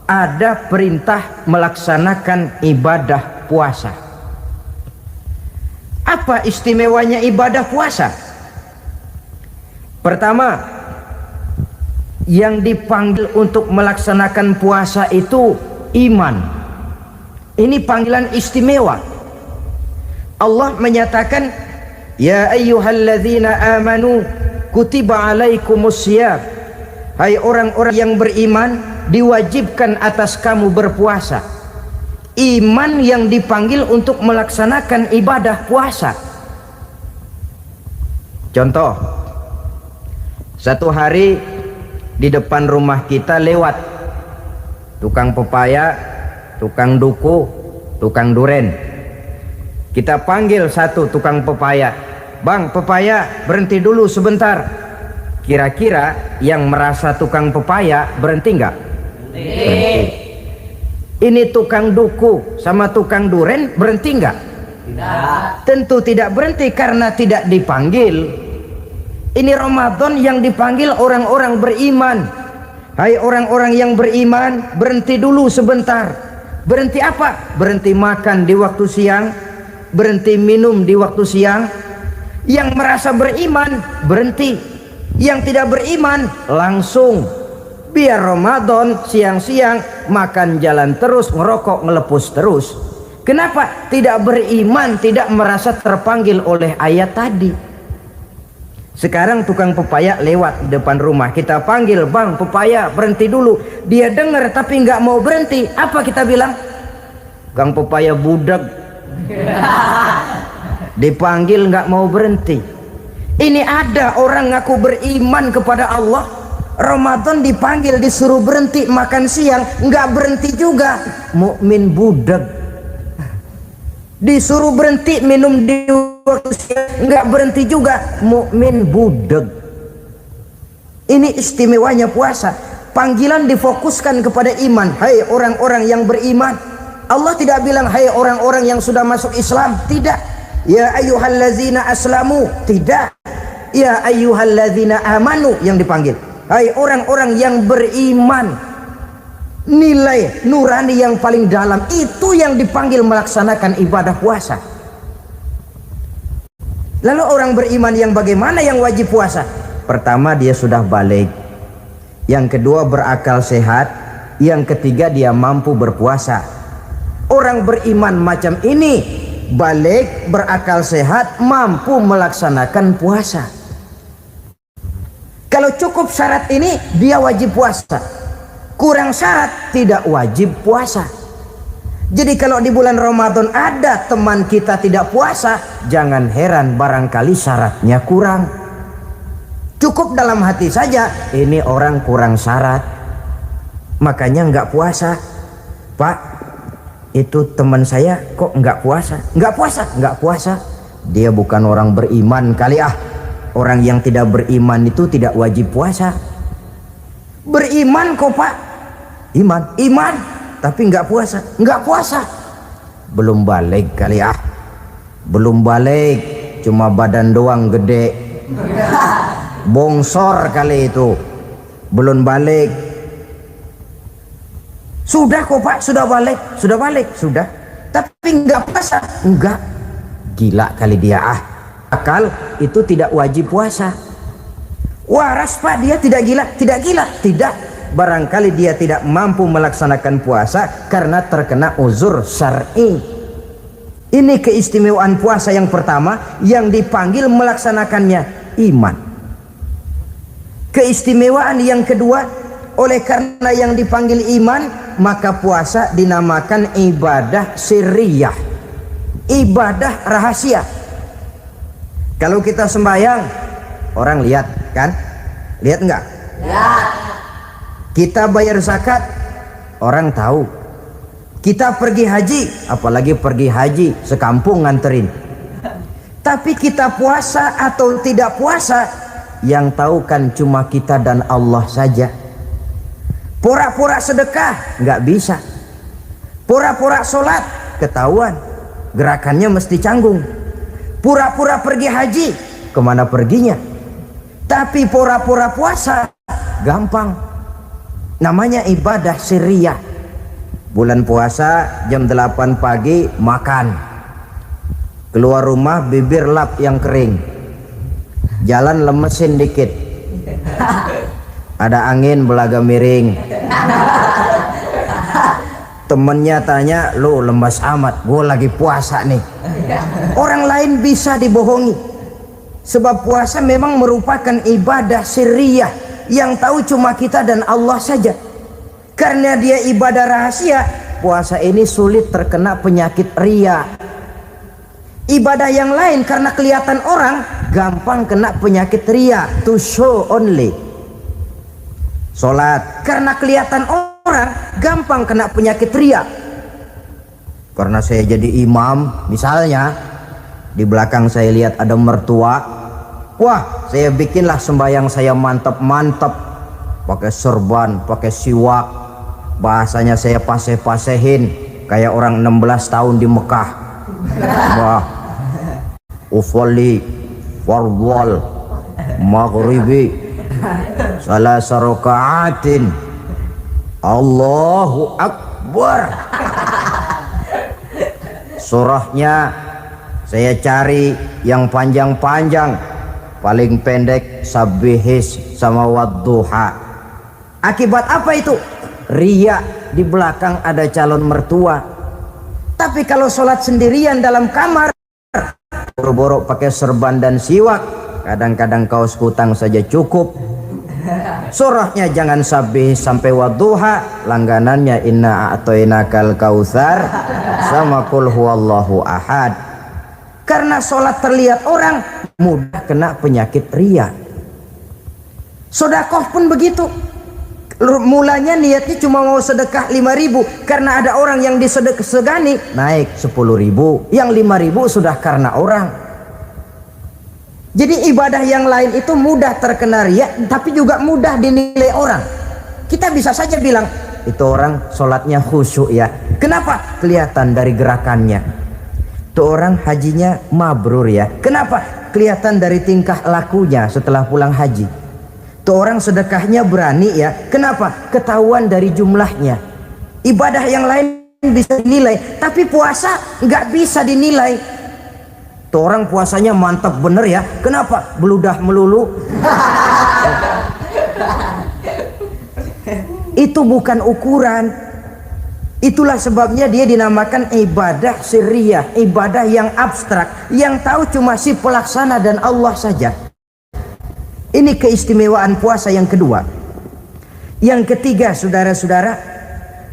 ada perintah melaksanakan ibadah puasa. Apa istimewanya ibadah puasa? Pertama, yang dipanggil untuk melaksanakan puasa itu iman. Ini panggilan istimewa. Allah menyatakan, ya ayyuhalladzina amanu kutiba alaikumusiyam. Hai orang-orang yang beriman, diwajibkan atas kamu berpuasa. Iman yang dipanggil untuk melaksanakan ibadah puasa. Contoh, satu hari di depan rumah kita lewat tukang pepaya, tukang duku, tukang duren. Kita panggil satu tukang pepaya, bang pepaya berhenti dulu sebentar. Kira-kira yang merasa tukang pepaya berhenti nggak? Berhenti. Ini tukang duku sama tukang duren berhenti nggak? Tidak. Tentu tidak berhenti karena tidak dipanggil. Ini Ramadan yang dipanggil orang-orang beriman. Hai orang-orang yang beriman, berhenti dulu sebentar. Berhenti apa? Berhenti makan di waktu siang, berhenti minum di waktu siang. Yang merasa beriman berhenti, yang tidak beriman langsung. Biar Ramadan siang-siang makan jalan terus, ngerokok ngelepus terus. Kenapa? Tidak beriman, tidak merasa terpanggil oleh ayat tadi. Sekarang tukang pepaya lewat di depan rumah, kita panggil, bang pepaya berhenti dulu. Dia dengar tapi nggak mau berhenti. Apa kita bilang? Kang pepaya budak. Dipanggil nggak mau berhenti. Ini ada orang ngaku beriman kepada Allah, Ramadan dipanggil disuruh berhenti makan siang, nggak berhenti juga. Mukmin budak. Disuruh berhenti minum di waktu siang, nggak berhenti juga. Mukmin budak. Ini istimewanya puasa. Panggilan difokuskan kepada iman. Hai orang-orang yang beriman. Allah tidak bilang hai orang-orang yang sudah masuk Islam. Tidak. Ya ayyuhallazina aslamu. Tidak. Ya ayyuhallazina amanu yang dipanggil. Hai orang-orang yang beriman. Nilai nurani yang paling dalam itu yang dipanggil melaksanakan ibadah puasa. Lalu orang beriman yang bagaimana yang wajib puasa? Pertama, dia sudah balik. Yang kedua, berakal sehat. Yang ketiga, dia mampu berpuasa. Orang beriman macam ini balik, berakal sehat, mampu melaksanakan puasa. Kalau cukup syarat ini, dia wajib puasa. Kurang syarat, tidak wajib puasa. Jadi kalau di bulan Ramadan ada teman kita tidak puasa, jangan heran barangkali syaratnya kurang. Cukup dalam hati saja, ini orang kurang syarat, makanya nggak puasa. Pak, itu teman saya kok nggak puasa? Nggak puasa, nggak puasa. Dia bukan orang beriman kali ah. Orang yang tidak beriman itu tidak wajib puasa. Beriman kok pak? Iman, tapi nggak puasa, nggak puasa. Belum balik kali ah. Belum balik, cuma badan doang gede. Bongsor kali itu. Belum balik. Sudah kok pak, sudah balik, sudah. Tapi nggak puasa, enggak. Gila kali dia ah. Akal itu tidak wajib puasa. Waras pak, dia tidak gila, tidak. Barangkali dia tidak mampu melaksanakan puasa karena terkena uzur syar'i. Ini keistimewaan puasa yang pertama yang dipanggil melaksanakannya iman. Keistimewaan yang kedua, oleh karena yang dipanggil iman, maka puasa dinamakan ibadah sirriyah, ibadah rahasia. Kalau kita sembahyang, orang lihat kan? Lihat enggak? Lihat. Kita bayar zakat, orang tahu. Kita pergi haji, apalagi pergi haji sekampung nganterin. Tapi kita puasa atau tidak puasa, yang tahu kan cuma kita dan Allah saja. Pura-pura sedekah nggak bisa, pura-pura sholat ketahuan, gerakannya mesti canggung. Pura-pura pergi haji, kemana perginya? Tapi pura-pura puasa gampang, namanya ibadah sirriyah. Bulan puasa jam 8 pagi makan, keluar rumah bibir lap yang kering, jalan lemesin dikit, ada angin belaga miring. Temennya tanya, lu lemas amat, gue lagi puasa nih. Orang lain bisa dibohongi, sebab puasa memang merupakan ibadah sirriyah yang tahu cuma kita dan Allah saja. Karena dia ibadah rahasia, puasa ini sulit terkena penyakit riya. Ibadah yang lain karena kelihatan orang gampang kena penyakit riya, to show only. Sholat karena kelihatan orang gampang kena penyakit riya. Karena saya jadi imam, misalnya di belakang saya lihat ada mertua, wah saya bikinlah sembahyang saya mantap-mantap, pakai serban, pakai siwak, bahasanya saya paseh-pasehin kayak orang 16 tahun di Mekah. Wah, ufali fardwal maghribi salasa raka'atin Allahu Akbar. Surahnya saya cari yang panjang-panjang, paling pendek sabbihis sama wadduha. Akibat apa itu? Riya, di belakang ada calon mertua. Tapi kalau sholat sendirian dalam kamar, boro-boro pakai serban dan siwak, kadang-kadang kaos kutang saja cukup. Surahnya jangan sabbih sampai wadduha, langganannya inna a'toinakal kautsar sama qul huwallahu ahad. Karena sholat terlihat orang mudah kena penyakit riya. Sedekah pun begitu. Mulanya niatnya cuma mau sedekah 5.000, karena ada orang yang disedekahsegani naik 10.000, yang 5.000 sudah karena orang. Jadi ibadah yang lain itu mudah terkena riya, tapi juga mudah dinilai orang. Kita bisa saja bilang itu orang sholatnya khusyuk ya. Kenapa? Kelihatan dari gerakannya. Itu orang hajinya mabrur ya. Kenapa? Kelihatan dari tingkah lakunya setelah pulang haji. Itu orang sedekahnya berani ya. Kenapa? Ketahuan dari jumlahnya. Ibadah yang lain bisa dinilai, tapi puasa nggak bisa dinilai. Tuh orang puasanya mantap bener ya. Kenapa? Beludah melulu. Itu bukan ukuran. Itulah sebabnya dia dinamakan ibadah sirriyah, ibadah yang abstrak, yang tahu cuma si pelaksana dan Allah saja. Ini keistimewaan puasa yang kedua. Yang ketiga, saudara-saudara,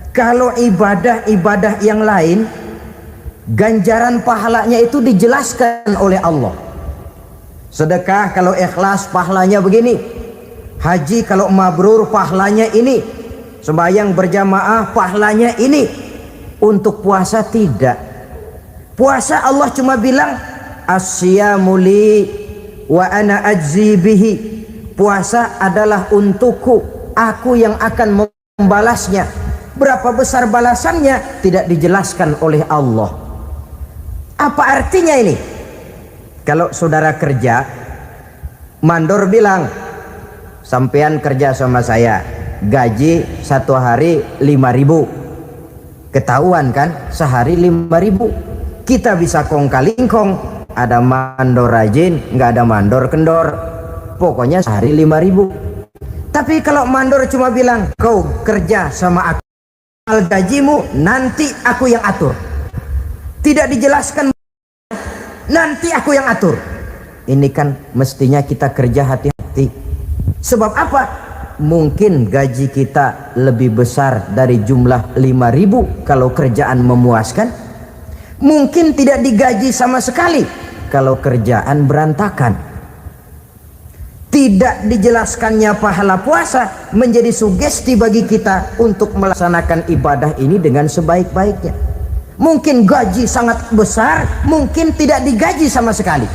kalau ibadah-ibadah yang lain, ganjaran pahalanya itu dijelaskan oleh Allah. Sedekah kalau ikhlas pahalanya begini, haji kalau mabrur pahalanya ini, sembahyang berjamaah pahalanya ini. Untuk puasa tidak. Puasa Allah cuma bilang as-siyamu li wa ana ajzi bihi. Puasa adalah untukku, aku yang akan membalasnya. Berapa besar balasannya tidak dijelaskan oleh Allah. Apa artinya ini? Kalau saudara kerja, mandor bilang, sampean kerja sama saya, gaji satu hari 5.000. Ketahuan kan, sehari 5.000. Kita bisa kong kaling kong, ada mandor rajin, nggak ada mandor kendor. Pokoknya sehari 5.000. Tapi kalau mandor cuma bilang, kau kerja sama aku, gajimu nanti aku yang atur. Tidak dijelaskan, nanti aku yang atur. Ini kan mestinya kita kerja hati-hati. Sebab apa? Mungkin gaji kita lebih besar dari jumlah 5.000 kalau kerjaan memuaskan. Mungkin tidak digaji sama sekali kalau kerjaan berantakan. Tidak dijelaskannya pahala puasa menjadi sugesti bagi kita untuk melaksanakan ibadah ini dengan sebaik-baiknya. Mungkin gaji sangat besar, mungkin tidak digaji sama sekali.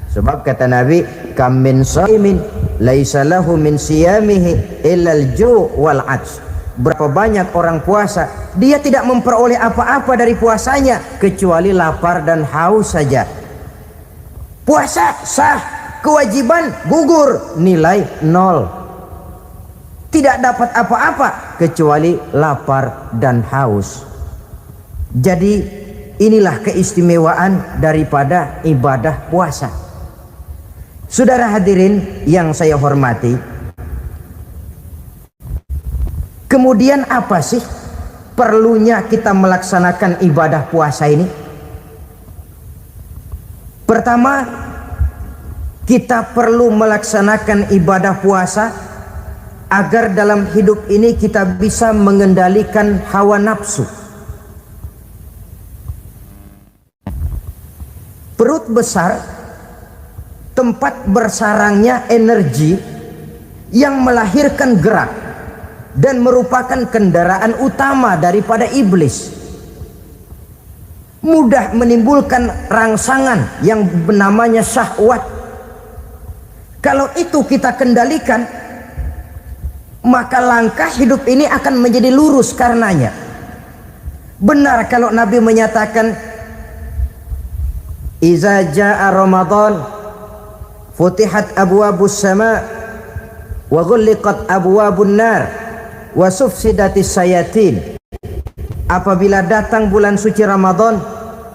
Sebab kata Nabi, kam min shaimin laisa lahu min siyamihi illa al-ju' wal 'ajz. Berapa banyak orang puasa, dia tidak memperoleh apa-apa dari puasanya kecuali lapar dan haus saja. Puasa sah, kewajiban gugur, nilai 0. Tidak dapat apa-apa kecuali lapar dan haus. Jadi inilah keistimewaan daripada ibadah puasa. Saudara hadirin yang saya hormati, kemudian apa sih perlunya kita melaksanakan ibadah puasa ini? Pertama, kita perlu melaksanakan ibadah puasa agar dalam hidup ini kita bisa mengendalikan hawa nafsu. Perut besar, tempat bersarangnya energi yang melahirkan gerak dan merupakan kendaraan utama daripada iblis. Mudah menimbulkan rangsangan yang namanya syahwat. Kalau itu kita kendalikan, maka langkah hidup ini akan menjadi lurus karenanya. Benar kalau Nabi menyatakan, Iza jaa Ramadan futihat abwabus sama wa ghulliqat abwabun nar wa sufsidatis sayatin. Apabila datang bulan suci Ramadan,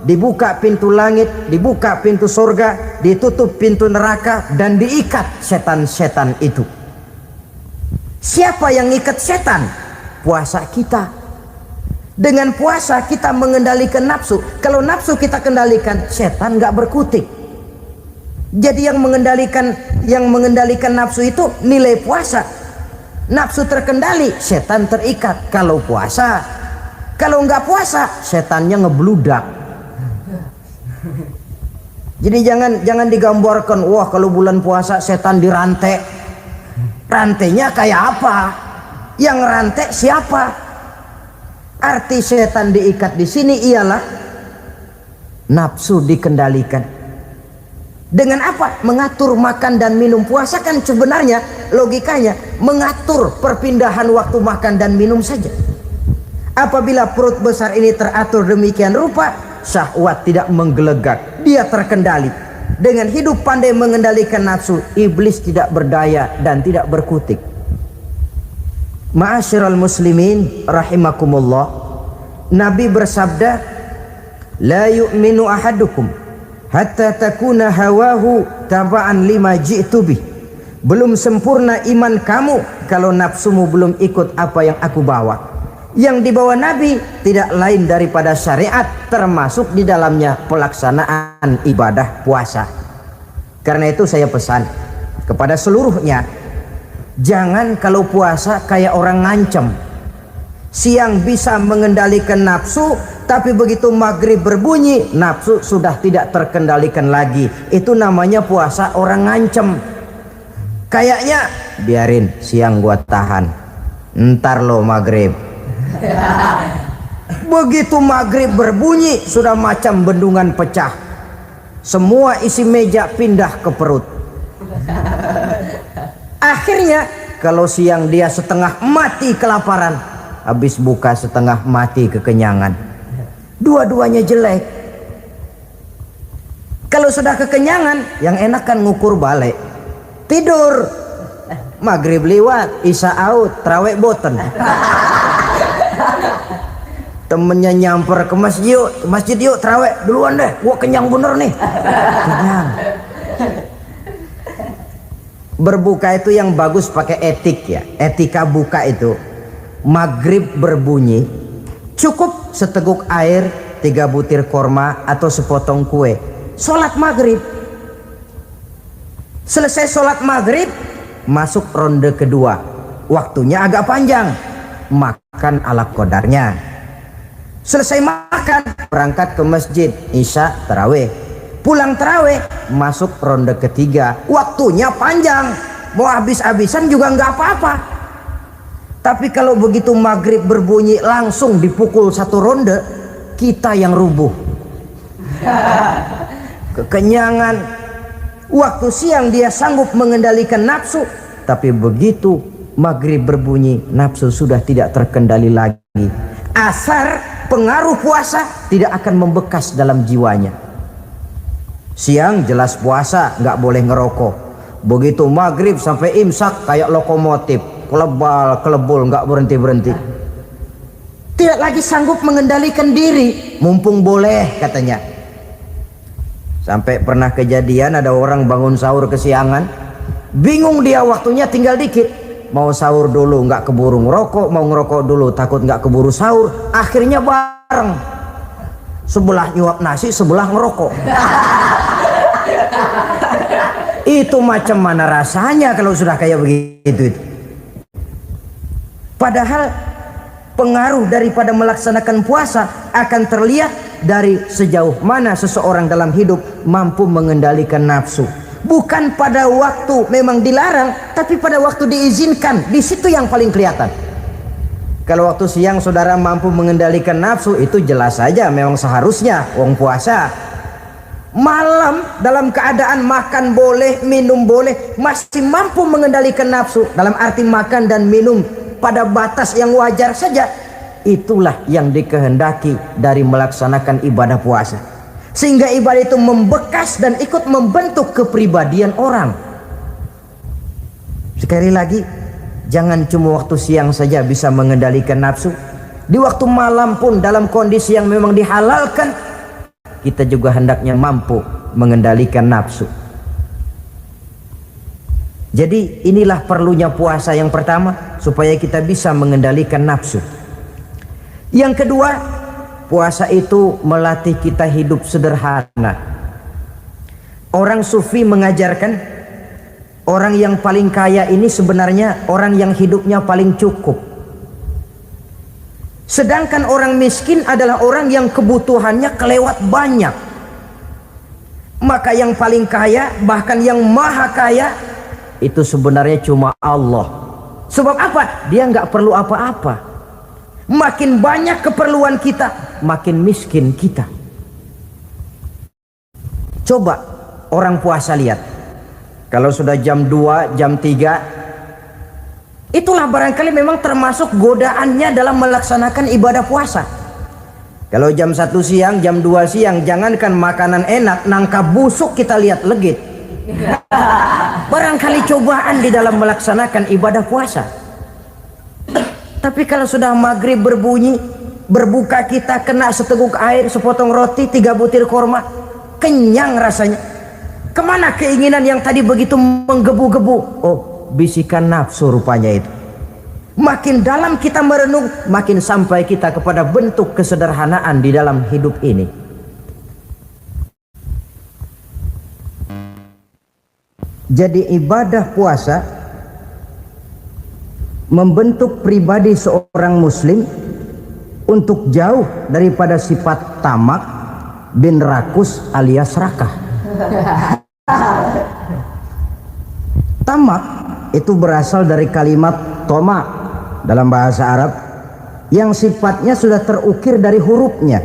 dibuka pintu langit, dibuka pintu surga, ditutup pintu neraka, dan diikat setan-setan itu. Siapa yang ikat setan? Puasa kita. Dengan puasa kita mengendalikan nafsu. Kalau nafsu kita kendalikan, setan nggak berkutik. Jadi yang mengendalikan nafsu itu nilai puasa. Nafsu terkendali, setan terikat. Kalau puasa, kalau nggak puasa, setannya ngebludak. Jadi jangan digambarkan, wah kalau bulan puasa setan dirantai. Rantainya kayak apa? Yang rantai siapa? Arti setan diikat di sini ialah nafsu dikendalikan. Dengan apa? Mengatur makan dan minum. Puasa kan sebenarnya logikanya mengatur perpindahan waktu makan dan minum saja. Apabila perut besar ini teratur demikian rupa, syahwat tidak menggelegak, dia terkendali. Dengan hidup pandai mengendalikan nafsu, iblis tidak berdaya dan tidak berkutik. Ma'asyiral muslimin rahimakumullah, Nabi bersabda, la yu'minu ahadukum hatta takuna hawahu taba'an lima ji'tu bih. Belum sempurna iman kamu kalau nafsumu belum ikut apa yang aku bawa. Yang dibawa Nabi tidak lain daripada syariat, termasuk di dalamnya pelaksanaan ibadah puasa. Karena itu saya pesan kepada seluruhnya, jangan kalau puasa kayak orang ngancem. Siang bisa mengendalikan nafsu, tapi begitu maghrib berbunyi, nafsu sudah tidak terkendalikan lagi. Itu namanya puasa orang ngancem. Kayaknya biarin siang gua tahan, ntar lo maghrib. Begitu maghrib berbunyi, sudah macam bendungan pecah. Semua isi meja pindah ke perut. Akhirnya kalau siang dia setengah mati kelaparan, habis buka setengah mati kekenyangan. Dua-duanya jelek. Kalau sudah kekenyangan, yang enak kan ngukur balik. Tidur. Maghrib liwat, isya out, tarawih boten. Temennya nyamper ke masjid yuk tarawih duluan deh, gua kenyang bener nih. Kenyang. Berbuka itu yang bagus pakai etik ya, etika buka itu. Maghrib berbunyi, cukup seteguk air 3 butir korma atau sepotong kue. Sholat maghrib. Selesai sholat maghrib, masuk ronde kedua. Waktunya agak panjang. Makan ala qadarnya. Selesai makan, berangkat ke masjid, isya tarawih. Pulang tarawih, masuk ronde ketiga. Waktunya panjang. Mau habis-habisan juga nggak apa-apa. Tapi kalau begitu maghrib berbunyi langsung dipukul 1 ronde, kita yang rubuh. Kekenyangan. Waktu siang dia sanggup mengendalikan nafsu, tapi begitu maghrib berbunyi, nafsu sudah tidak terkendali lagi. Asar, pengaruh puasa tidak akan membekas dalam jiwanya. Siang jelas puasa, nggak boleh ngerokok. Begitu maghrib sampai imsak kayak lokomotif, kelebul nggak berhenti-berhenti. Tidak lagi sanggup mengendalikan diri, mumpung boleh katanya. Sampai pernah kejadian ada orang bangun sahur kesiangan, bingung dia, waktunya tinggal dikit. Mau sahur dulu nggak keburu ngerokok, mau ngerokok dulu takut nggak keburu sahur. Akhirnya bareng, sebelah nyuap nasi, sebelah ngerokok. Itu macam mana rasanya kalau sudah kayak begitu itu. Padahal pengaruh daripada melaksanakan puasa akan terlihat dari sejauh mana seseorang dalam hidup mampu mengendalikan nafsu. Bukan pada waktu memang dilarang, tapi pada waktu diizinkan. Di situ yang paling kelihatan. Kalau waktu siang saudara mampu mengendalikan nafsu, itu jelas saja memang seharusnya wong puasa. Malam dalam keadaan makan boleh, minum boleh, masih mampu mengendalikan nafsu dalam arti makan dan minum pada batas yang wajar saja. Itulah yang dikehendaki dari melaksanakan ibadah puasa, sehingga ibadah itu membekas dan ikut membentuk kepribadian orang. Sekali lagi, jangan cuma waktu siang saja bisa mengendalikan nafsu. Di waktu malam pun dalam kondisi yang memang dihalalkan, kita juga hendaknya mampu mengendalikan nafsu. Jadi inilah perlunya puasa yang pertama, supaya kita bisa mengendalikan nafsu. Yang kedua, puasa itu melatih kita hidup sederhana. Orang sufi mengajarkan, orang yang paling kaya ini sebenarnya orang yang hidupnya paling cukup. Sedangkan orang miskin adalah orang yang kebutuhannya kelewat banyak. Maka yang paling kaya, bahkan yang maha kaya, itu sebenarnya cuma Allah. Sebab apa? Dia nggak perlu apa-apa. Makin banyak keperluan kita, makin miskin kita. Coba orang puasa lihat, kalau sudah jam 2, jam 3, itulah barangkali memang termasuk godaannya dalam melaksanakan ibadah puasa. Kalau jam 1 siang, jam 2 siang, jangankan makanan enak, nangka busuk kita lihat legit. Barangkali cobaan di dalam melaksanakan ibadah puasa. Tapi kalau sudah maghrib berbunyi, berbuka kita kena seteguk air, sepotong roti, 3 butir korma, kenyang rasanya. Kemana keinginan yang tadi begitu menggebu-gebu? Oh, bisikan nafsu rupanya itu. Makin dalam kita merenung, makin sampai kita kepada bentuk kesederhanaan di dalam hidup ini. Jadi ibadah puasa membentuk pribadi seorang muslim untuk jauh daripada sifat tamak bin rakus alias rakah. Tamak itu berasal dari kalimat toma dalam bahasa Arab yang sifatnya sudah terukir dari hurufnya.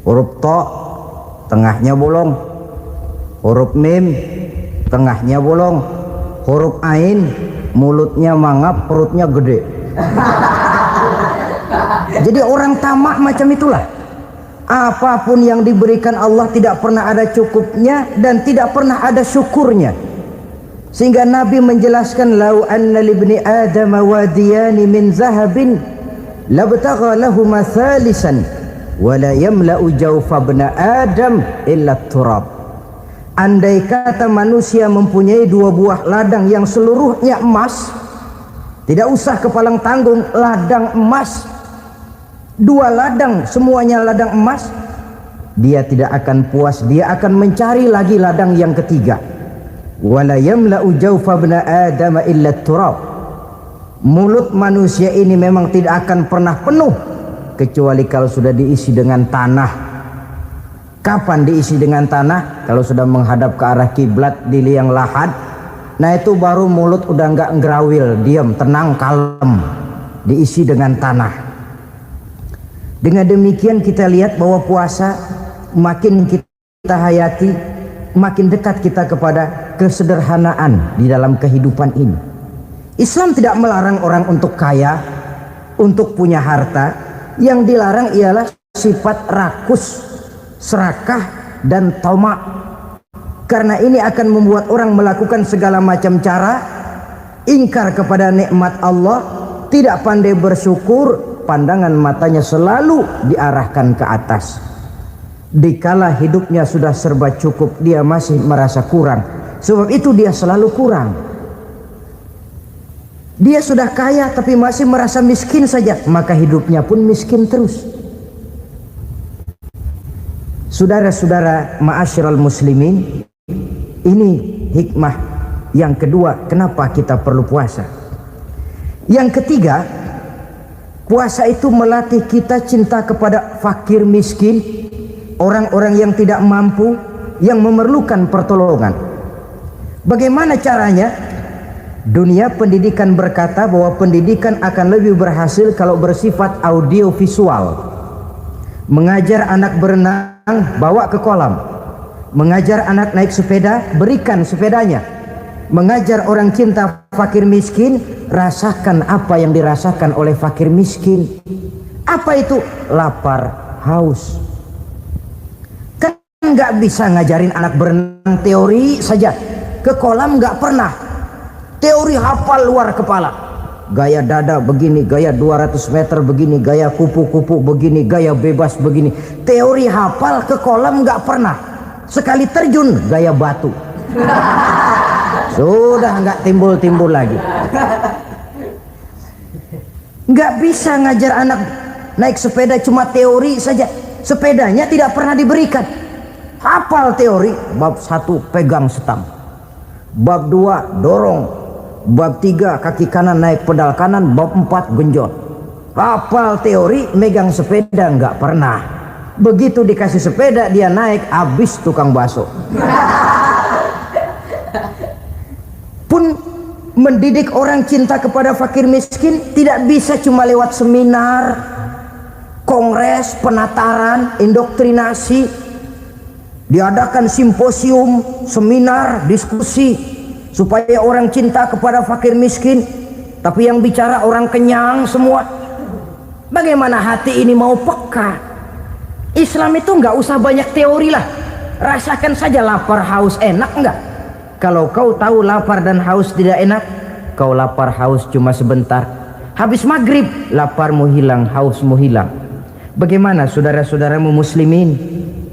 Huruf to, tengahnya bolong. Huruf mim, tengahnya bolong. Huruf ain, mulutnya mangap, perutnya gede. Jadi orang tamak macam itulah. Apapun yang diberikan Allah tidak pernah ada cukupnya dan tidak pernah ada syukurnya. Sehingga Nabi menjelaskan, lau anna libni adam wadiyani min zahabin labtagha lahuma thalisan wa la yamla'u jawfa ibna adam illa turab. Andai kata manusia mempunyai 2 buah ladang yang seluruhnya emas, tidak usah kepalang tanggung, ladang emas, 2 ladang, semuanya ladang emas, dia tidak akan puas, dia akan mencari lagi ladang yang ketiga. Wala yamla'u jawfa ibn Adam illa turab. Mulut manusia ini memang tidak akan pernah penuh kecuali kalau sudah diisi dengan tanah. Kapan diisi dengan tanah? Kalau sudah menghadap ke arah kiblat di liang lahat, nah itu baru mulut udah nggak ngerawil, diam, tenang, kalem, diisi dengan tanah. Dengan demikian kita lihat bahwa puasa makin kita hayati, makin dekat kita kepada kesederhanaan di dalam kehidupan ini. Islam tidak melarang orang untuk kaya, untuk punya harta. Yang dilarang ialah sifat rakus, serakah, dan tamak. Karena ini akan membuat orang melakukan segala macam cara, ingkar kepada nikmat Allah, tidak pandai bersyukur, pandangan matanya selalu diarahkan ke atas. Dikala hidupnya sudah serba cukup, dia masih merasa kurang. Sebab itu dia selalu kurang. Dia sudah kaya tapi masih merasa miskin saja, maka hidupnya pun miskin terus. Saudara-saudara ma'asyiral muslimin, ini hikmah yang kedua kenapa kita perlu puasa. Yang ketiga, puasa itu melatih kita cinta kepada fakir miskin, orang-orang yang tidak mampu, yang memerlukan pertolongan. Bagaimana caranya? Dunia pendidikan berkata bahwa pendidikan akan lebih berhasil kalau bersifat audio visual. Mengajar anak berenang, bawa ke kolam. Mengajar anak naik sepeda, berikan sepedanya. Mengajar orang cinta fakir miskin, rasakan apa yang dirasakan oleh fakir miskin. Apa itu? Lapar, haus. Kan nggak bisa ngajarin anak berenang teori saja, ke kolam nggak pernah. Teori hafal luar kepala, gaya dada begini, gaya 200 meter begini, gaya kupu-kupu begini, gaya bebas begini. Teori hafal, ke kolam nggak pernah. Sekali terjun gaya batu, sudah nggak timbul-timbul lagi. Nggak bisa ngajar anak naik sepeda cuma teori saja, sepedanya tidak pernah diberikan. Hafal teori, bab 1 pegang setang, bab 2 dorong, bab 3 kaki kanan naik pedal kanan, bab 4 genjot. Hafal teori, megang sepeda nggak pernah. Begitu dikasih sepeda dia naik, habis tukang bakso. Pun mendidik orang cinta kepada fakir miskin tidak bisa cuma lewat seminar, kongres, penataran, indoktrinasi. Diadakan simposium, seminar, diskusi supaya orang cinta kepada fakir miskin, tapi yang bicara orang kenyang semua. Bagaimana hati ini mau peka? Islam itu nggak usah banyak teori lah, rasakan saja lapar haus, enak nggak? Kalau kau tahu lapar dan haus tidak enak, kau lapar haus cuma sebentar, habis maghrib laparmu hilang, hausmu hilang. Bagaimana saudara-saudaramu muslimin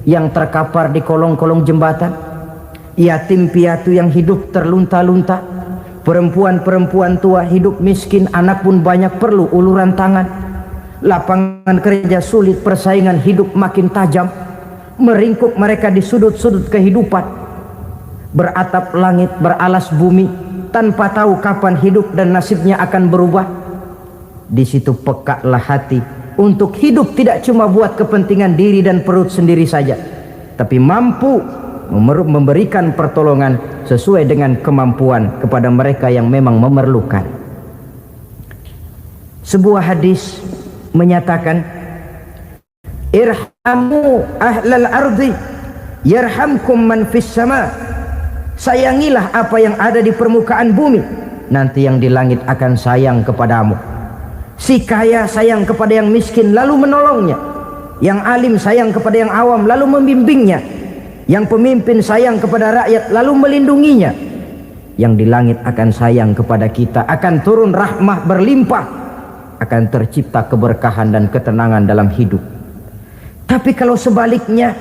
yang terkapar di kolong-kolong jembatan, yatim piatu yang hidup terlunta-lunta, perempuan-perempuan tua hidup miskin, anak pun banyak perlu uluran tangan. Lapangan kerja sulit, persaingan hidup makin tajam, meringkuk mereka di sudut-sudut kehidupan. Beratap langit, beralas bumi, tanpa tahu kapan hidup dan nasibnya akan berubah. Di situ pekalah hati untuk hidup tidak cuma buat kepentingan diri dan perut sendiri saja, tapi mampu memberikan pertolongan sesuai dengan kemampuan kepada mereka yang memang memerlukan. Sebuah hadis menyatakan, irhamu ahlal ardi yarhamkum man fis sama. Sayangilah apa yang ada di permukaan bumi, nanti yang di langit akan sayang kepadamu. Si kaya sayang kepada yang miskin lalu menolongnya, yang alim sayang kepada yang awam lalu membimbingnya, yang pemimpin sayang kepada rakyat lalu melindunginya. Yang di langit akan sayang kepada kita, akan turun rahmah berlimpah, akan tercipta keberkahan dan ketenangan dalam hidup. Tapi kalau sebaliknya,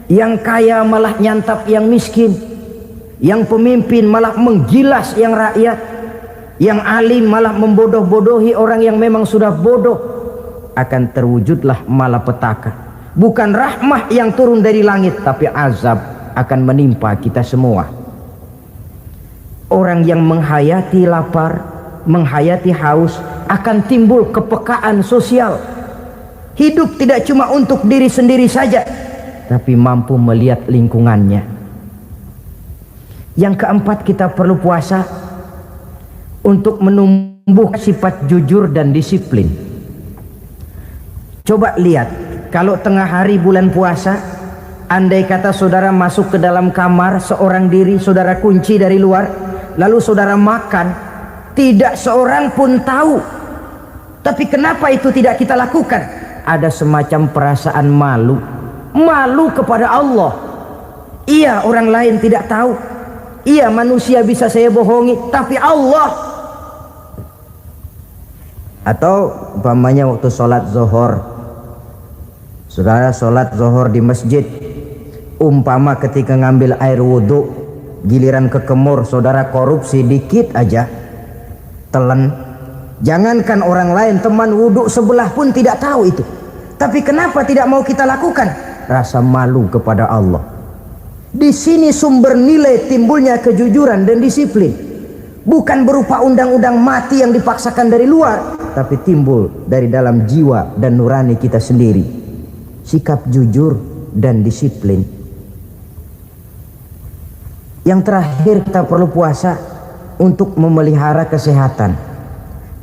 yang kaya malah nyantap yang miskin, yang pemimpin malah menggilas yang rakyat, yang alim malah membodoh-bodohi orang yang memang sudah bodoh, akan terwujudlah malapetaka. Bukan rahmah yang turun dari langit, tapi azab akan menimpa kita semua. Orang yang menghayati lapar, menghayati haus, akan timbul kepekaan sosial. Hidup tidak cuma untuk diri sendiri saja, tapi mampu melihat lingkungannya. Yang keempat, kita perlu puasa untuk menumbuh sifat jujur dan disiplin. Coba lihat, kalau tengah hari bulan puasa, andai kata saudara masuk ke dalam kamar seorang diri, saudara kunci dari luar, lalu saudara makan, tidak seorang pun tahu. Tapi kenapa itu tidak kita lakukan? Ada semacam perasaan malu, malu kepada Allah. Iya, orang lain tidak tahu. Iya, manusia bisa saya bohongi, tapi Allah. Atau umpamanya waktu sholat zuhur, saudara sholat zuhur di masjid, umpama ketika ngambil air wudhu, giliran ke kemur, saudara korupsi dikit aja, telan. Jangankan orang lain, teman wudhu sebelah pun tidak tahu itu. Tapi kenapa tidak mau kita lakukan? Rasa malu kepada Allah. Di sini sumber nilai timbulnya kejujuran dan disiplin. Bukan berupa undang-undang mati yang dipaksakan dari luar, tapi timbul dari dalam jiwa dan nurani kita sendiri. Sikap jujur dan disiplin. Yang terakhir, kita perlu puasa untuk memelihara kesehatan.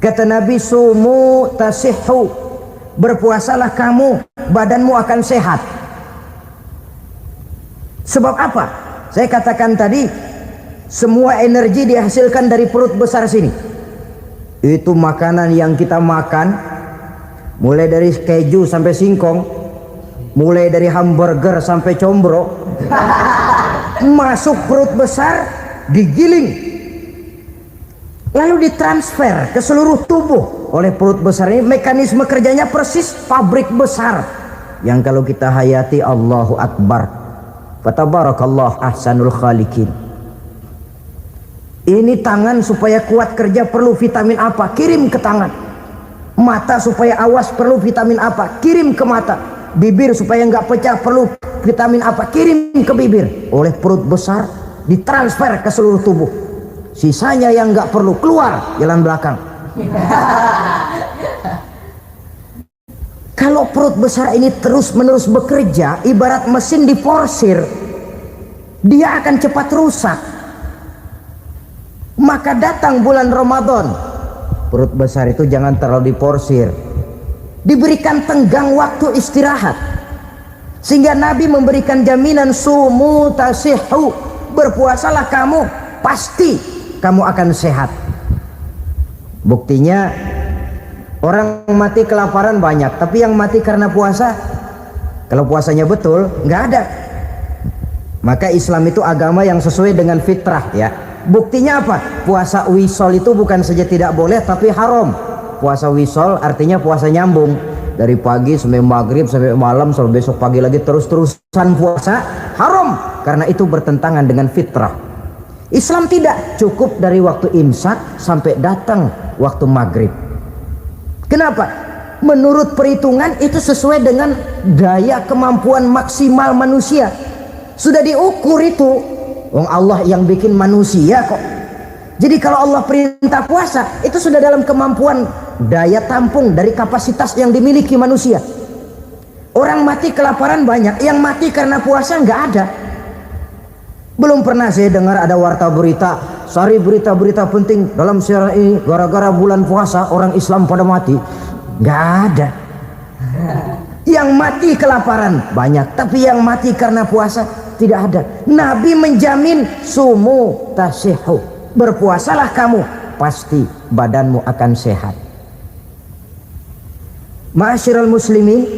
Kata Nabi, sumu tasihhu, berpuasalah kamu, badanmu akan sehat. Sebab apa? Saya katakan tadi, semua energi dihasilkan dari perut besar sini. Itu makanan yang kita makan, mulai dari keju sampai singkong, mulai dari hamburger sampai combro, masuk perut besar, digiling, lalu ditransfer ke seluruh tubuh oleh perut besar ini. Mekanisme kerjanya persis pabrik besar yang kalau kita hayati, Allahu Akbar, fatabarakallah ahsanul khaliqin. Ini tangan supaya kuat kerja perlu vitamin apa? Kirim ke tangan. Mata supaya awas perlu vitamin apa? Kirim ke mata. Bibir supaya nggak pecah perlu vitamin apa? Kirim ke bibir. Oleh perut besar ditransfer ke seluruh tubuh. Sisanya yang nggak perlu keluar jalan belakang. Kalau perut besar ini terus-menerus bekerja, ibarat mesin diporsir, dia akan cepat rusak. Maka datang bulan Ramadan, perut besar itu jangan terlalu diporsir, diberikan tenggang waktu istirahat. Sehingga Nabi memberikan jaminan, sumu tasihhu, berpuasalah kamu, pasti kamu akan sehat. Buktinya orang mati kelaparan banyak, tapi yang mati karena puasa, kalau puasanya betul, nggak ada. Maka Islam itu agama yang sesuai dengan fitrah, ya. Buktinya apa? Puasa wisol itu bukan saja tidak boleh, tapi haram. Puasa wisol artinya puasa nyambung, dari pagi sampai maghrib sampai malam sampai besok pagi lagi terus-terusan puasa, haram, karena itu bertentangan dengan fitrah. Islam tidak, cukup dari waktu imsak sampai datang waktu maghrib. Kenapa? Menurut perhitungan itu sesuai dengan daya kemampuan maksimal manusia. Sudah diukur itu. Wong Allah yang bikin manusia kok. Jadi kalau Allah perintah puasa, itu sudah dalam kemampuan daya tampung dari kapasitas yang dimiliki manusia. Orang mati kelaparan banyak, yang mati karena puasa nggak ada. Belum pernah saya dengar ada warta berita, sari berita-berita penting dalam siaran ini, gara-gara bulan puasa orang Islam pada mati. Nggak ada. Yang mati kelaparan banyak, tapi yang mati karena puasa tidak ada. Nabi menjamin, sumu tasihhu, berpuasalah kamu, pasti badanmu akan sehat. Ma'asyiral muslimin,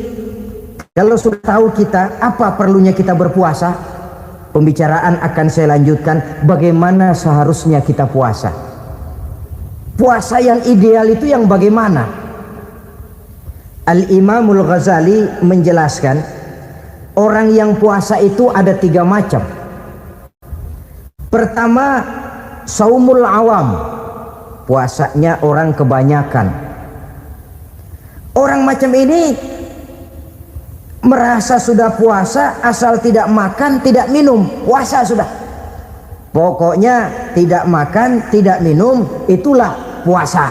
kalau sudah tahu kita apa perlunya kita berpuasa, pembicaraan akan saya lanjutkan bagaimana seharusnya kita puasa. Puasa yang ideal itu yang bagaimana? Al-Imamul Ghazali menjelaskan, orang yang puasa itu ada 3 macam. Pertama, saumul awam, puasanya orang kebanyakan. Orang macam ini merasa sudah puasa asal tidak makan, tidak minum, puasa sudah. Pokoknya tidak makan, tidak minum, itulah puasa.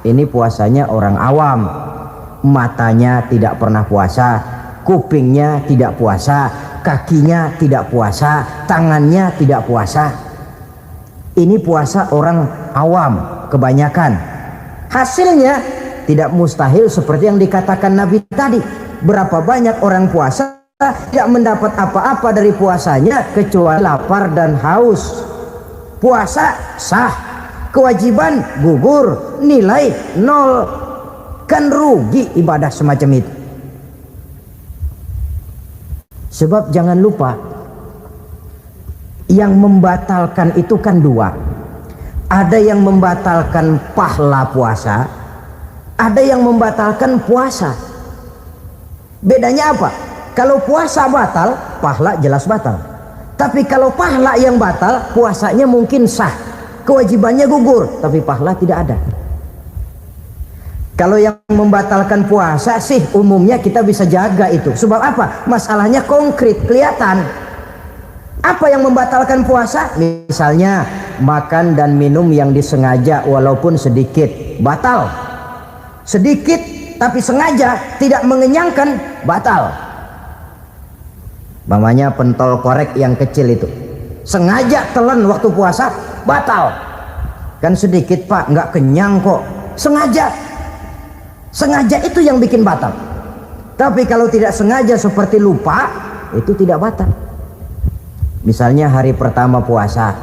Ini puasanya orang awam. Matanya tidak pernah puasa, kupingnya tidak puasa, kakinya tidak puasa, tangannya tidak puasa. Ini puasa orang awam kebanyakan. Hasilnya tidak mustahil seperti yang dikatakan Nabi tadi. Berapa banyak orang puasa tidak mendapat apa-apa dari puasanya kecuali lapar dan haus. Puasa sah, kewajiban gugur, nilai 0. Kan rugi ibadah semacam itu. Sebab jangan lupa, yang membatalkan itu kan dua. Ada yang membatalkan pahala puasa, ada yang membatalkan puasa. Bedanya apa? Kalau puasa batal, pahala jelas batal. Tapi kalau pahala yang batal, puasanya mungkin sah, kewajibannya gugur, tapi pahala tidak ada. Kalau yang membatalkan puasa sih umumnya kita bisa jaga itu. Sebab apa? Masalahnya konkret, kelihatan. Apa yang membatalkan puasa? Misalnya makan dan minum yang disengaja walaupun sedikit, batal. Sedikit tapi sengaja tidak mengenyangkan, batal. Namanya pentol korek yang kecil itu, sengaja telan waktu puasa, batal. Kan sedikit pak, nggak kenyang kok. Sengaja itu yang bikin batal. Tapi kalau tidak sengaja seperti lupa, itu tidak batal. Misalnya hari pertama puasa,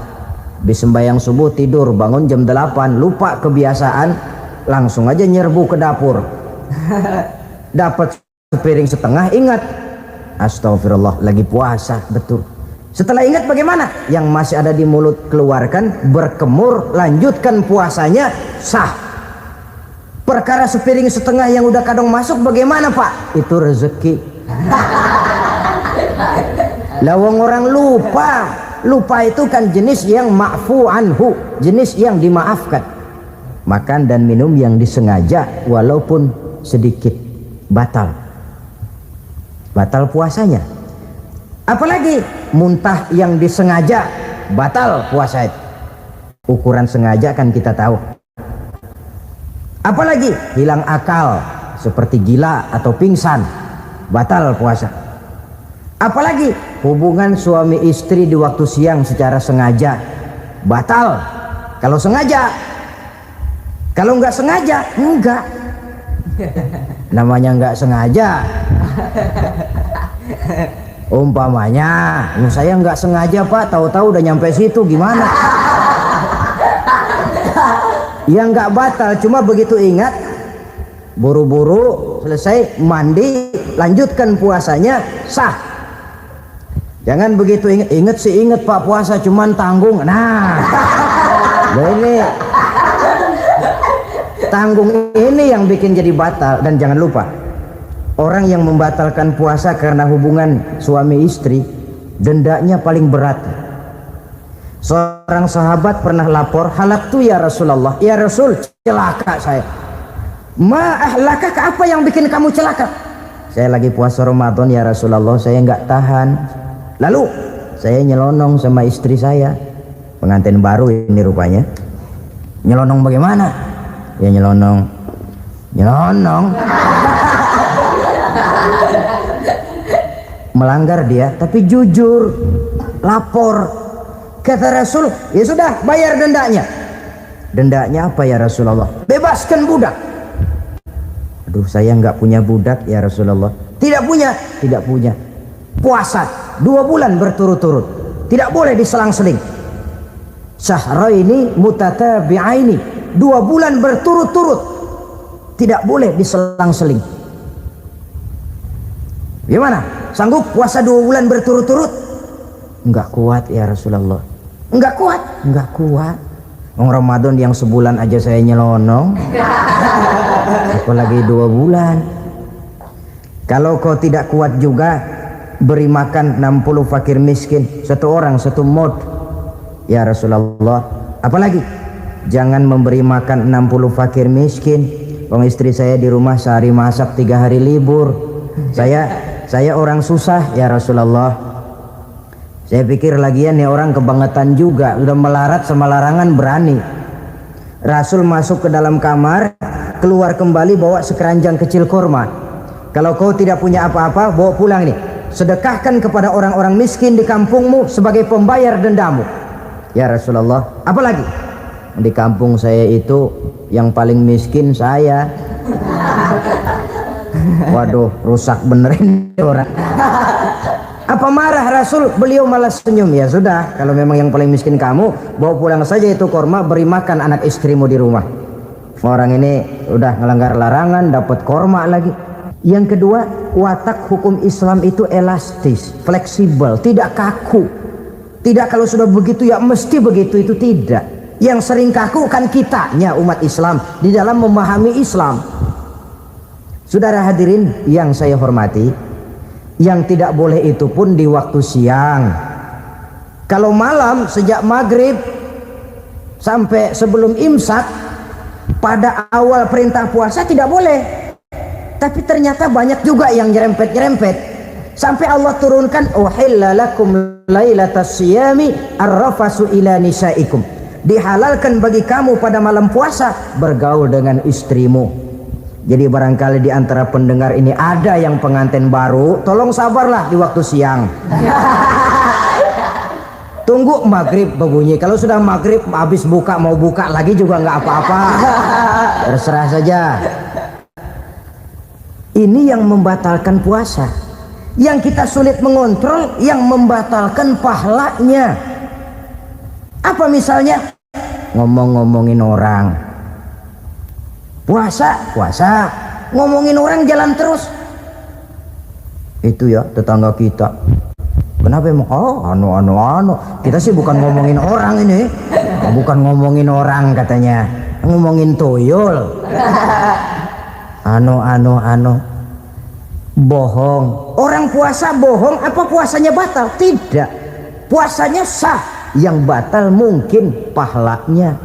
habis sembahyang subuh tidur, bangun jam 8, lupa kebiasaan, langsung aja nyerbu ke dapur. Dapat sepiring setengah, ingat, astagfirullah, lagi puasa, betul. Setelah ingat bagaimana? Yang masih ada di mulut keluarkan, berkemur, lanjutkan puasanya, sah. Perkara sepiring setengah yang udah kadang masuk bagaimana pak? Itu rezeki. Lawang orang lupa itu kan jenis yang ma'fu anhu, jenis yang dimaafkan. Makan dan minum yang disengaja walaupun sedikit, batal puasanya. Apalagi muntah yang disengaja, batal puasa itu. Ukuran sengaja kan kita tahu. Apalagi hilang akal seperti gila atau pingsan, batal puasa. Apalagi hubungan suami istri di waktu siang secara sengaja, batal. Kalau sengaja. Kalau nggak sengaja, enggak. Namanya nggak sengaja. Umpamanya saya nggak sengaja pak, tahu-tahu udah nyampe situ, gimana? Ya nggak batal, cuma begitu ingat, buru-buru selesai mandi, lanjutkan puasanya, sah. Jangan begitu ingat sih ingat pak, puasa cuman tanggung. Nah, ini tanggung ini yang bikin jadi batal. Dan jangan lupa, orang yang membatalkan puasa karena hubungan suami istri, dendanya paling berat. Seorang sahabat pernah lapor, halaktu ya Rasulullah, ya Rasul, celaka saya. Ma ahlaka, apa yang bikin kamu celaka? Saya lagi puasa Ramadan ya Rasulullah, saya nggak tahan. Lalu saya nyelonong sama istri saya, pengantin baru ini rupanya. Nyelonong bagaimana? Ya nyelonong. Melanggar dia, tapi jujur, lapor. Kata Rasul, ya sudah, bayar dendanya. Dendanya apa ya Rasulullah? Bebaskan budak. Aduh, saya nggak punya budak ya Rasulullah. Tidak punya. Puasa 2 bulan berturut-turut, tidak boleh diselang-seling. Syahraini mutatabi'aini, 2 bulan berturut-turut, tidak boleh diselang-seling. Gimana? Sanggup puasa 2 bulan berturut-turut? Enggak kuat ya Rasulullah. Enggak kuat. Ramadan yang sebulan aja saya nyelonong, apalagi 2 bulan. Kalau kau tidak kuat juga, beri makan 60 fakir miskin, 1 orang 1 mod ya Rasulullah. Apalagi jangan memberi makan 60 fakir miskin, Wong istri saya di rumah sehari masak 3 hari libur. Saya orang susah ya Rasulullah. Saya pikir lagian nih orang kebangetan juga, udah melarat sama larangan berani. Rasul masuk ke dalam kamar, keluar kembali bawa sekeranjang kecil kurma. Kalau kau tidak punya apa-apa, bawa pulang nih. Sedekahkan kepada orang-orang miskin di kampungmu sebagai pembayar dendamu. Ya Rasulullah, apalagi? Di kampung saya itu yang paling miskin saya. Waduh, rusak benerin orang. Apa marah Rasul? Beliau malah senyum. Ya sudah, kalau memang yang paling miskin kamu, bawa pulang saja itu korma, beri makan anak istrimu di rumah. Orang ini udah ngelanggar larangan, dapat korma lagi. Yang kedua, watak hukum Islam itu elastis, fleksibel, tidak kaku. Tidak kalau sudah begitu ya mesti begitu, itu tidak. Yang sering kaku kan kitanya umat Islam di dalam memahami Islam. Saudara hadirin yang saya hormati, yang tidak boleh itu pun di waktu siang. Kalau malam sejak maghrib sampai sebelum imsak, pada awal perintah puasa tidak boleh. Tapi ternyata banyak juga yang nyerempet-nyerempet. Sampai Allah turunkan, uhilla lakum lailatas siyami arrafasu ila nisaikum. Dihalalkan bagi kamu pada malam puasa bergaul dengan istrimu. Jadi barangkali di antara pendengar ini ada yang pengantin baru, tolong sabarlah di waktu siang. Tunggu maghrib berbunyi. Kalau sudah maghrib habis buka, mau buka lagi juga nggak apa-apa. Terserah saja. Ini yang membatalkan puasa. Yang kita sulit mengontrol, yang membatalkan pahalanya. Apa misalnya? Ngomong-ngomongin orang. Puasa, ngomongin orang jalan terus. Itu ya tetangga kita. Kenapa emang? Oh, anu. Kita sih bukan ngomongin orang ini. Bukan ngomongin orang katanya. Ngomongin tuyul. Anu. Bohong. Orang puasa bohong, apa puasanya batal? Tidak. Puasanya sah. Yang batal mungkin pahalanya.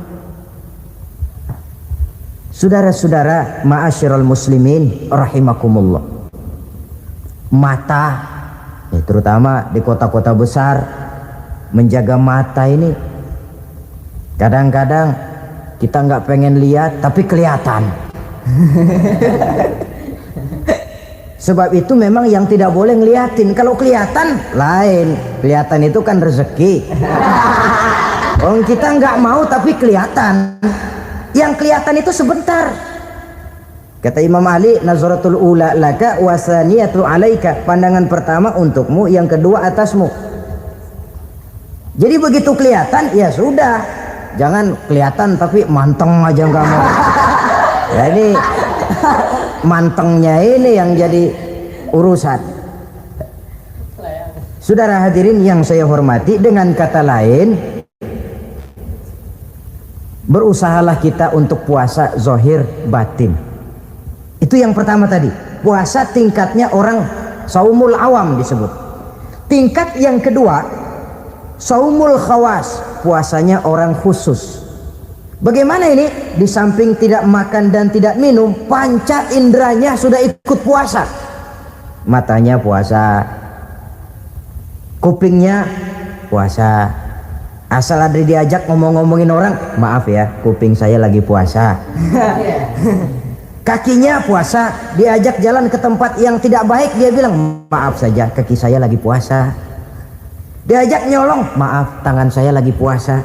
Saudara-saudara ma'asyiral muslimin rahimakumullah. Mata, terutama di kota-kota besar, menjaga mata ini kadang-kadang kita nggak pengen lihat tapi kelihatan. Sebab itu memang yang tidak boleh ngeliatin. Kalau kelihatan lain, kelihatan itu kan rezeki. Orang kita nggak mau tapi kelihatan. Yang kelihatan itu sebentar. Kata Imam Ali, nazaratul ula laka wasaniyatu alaika. Pandangan pertama untukmu, yang kedua atasmu. Jadi begitu kelihatan, ya sudah. Jangan kelihatan tapi manteng aja nggak mau. Ya ini mantengnya ini yang jadi urusan. Saudara hadirin yang saya hormati, dengan kata lain, berusahalah kita untuk puasa zahir batin. Itu yang pertama tadi. Puasa tingkatnya orang saumul awam disebut. Tingkat yang kedua, saumul khawas, puasanya orang khusus. Bagaimana ini? Di samping tidak makan dan tidak minum, panca inderanya sudah ikut puasa. Matanya puasa, kupingnya puasa. Asal ada diajak ngomong-ngomongin orang, maaf ya, kuping saya lagi puasa. Kakinya puasa, diajak jalan ke tempat yang tidak baik, dia bilang maaf saja, kaki saya lagi puasa. Diajak nyolong, maaf, tangan saya lagi puasa.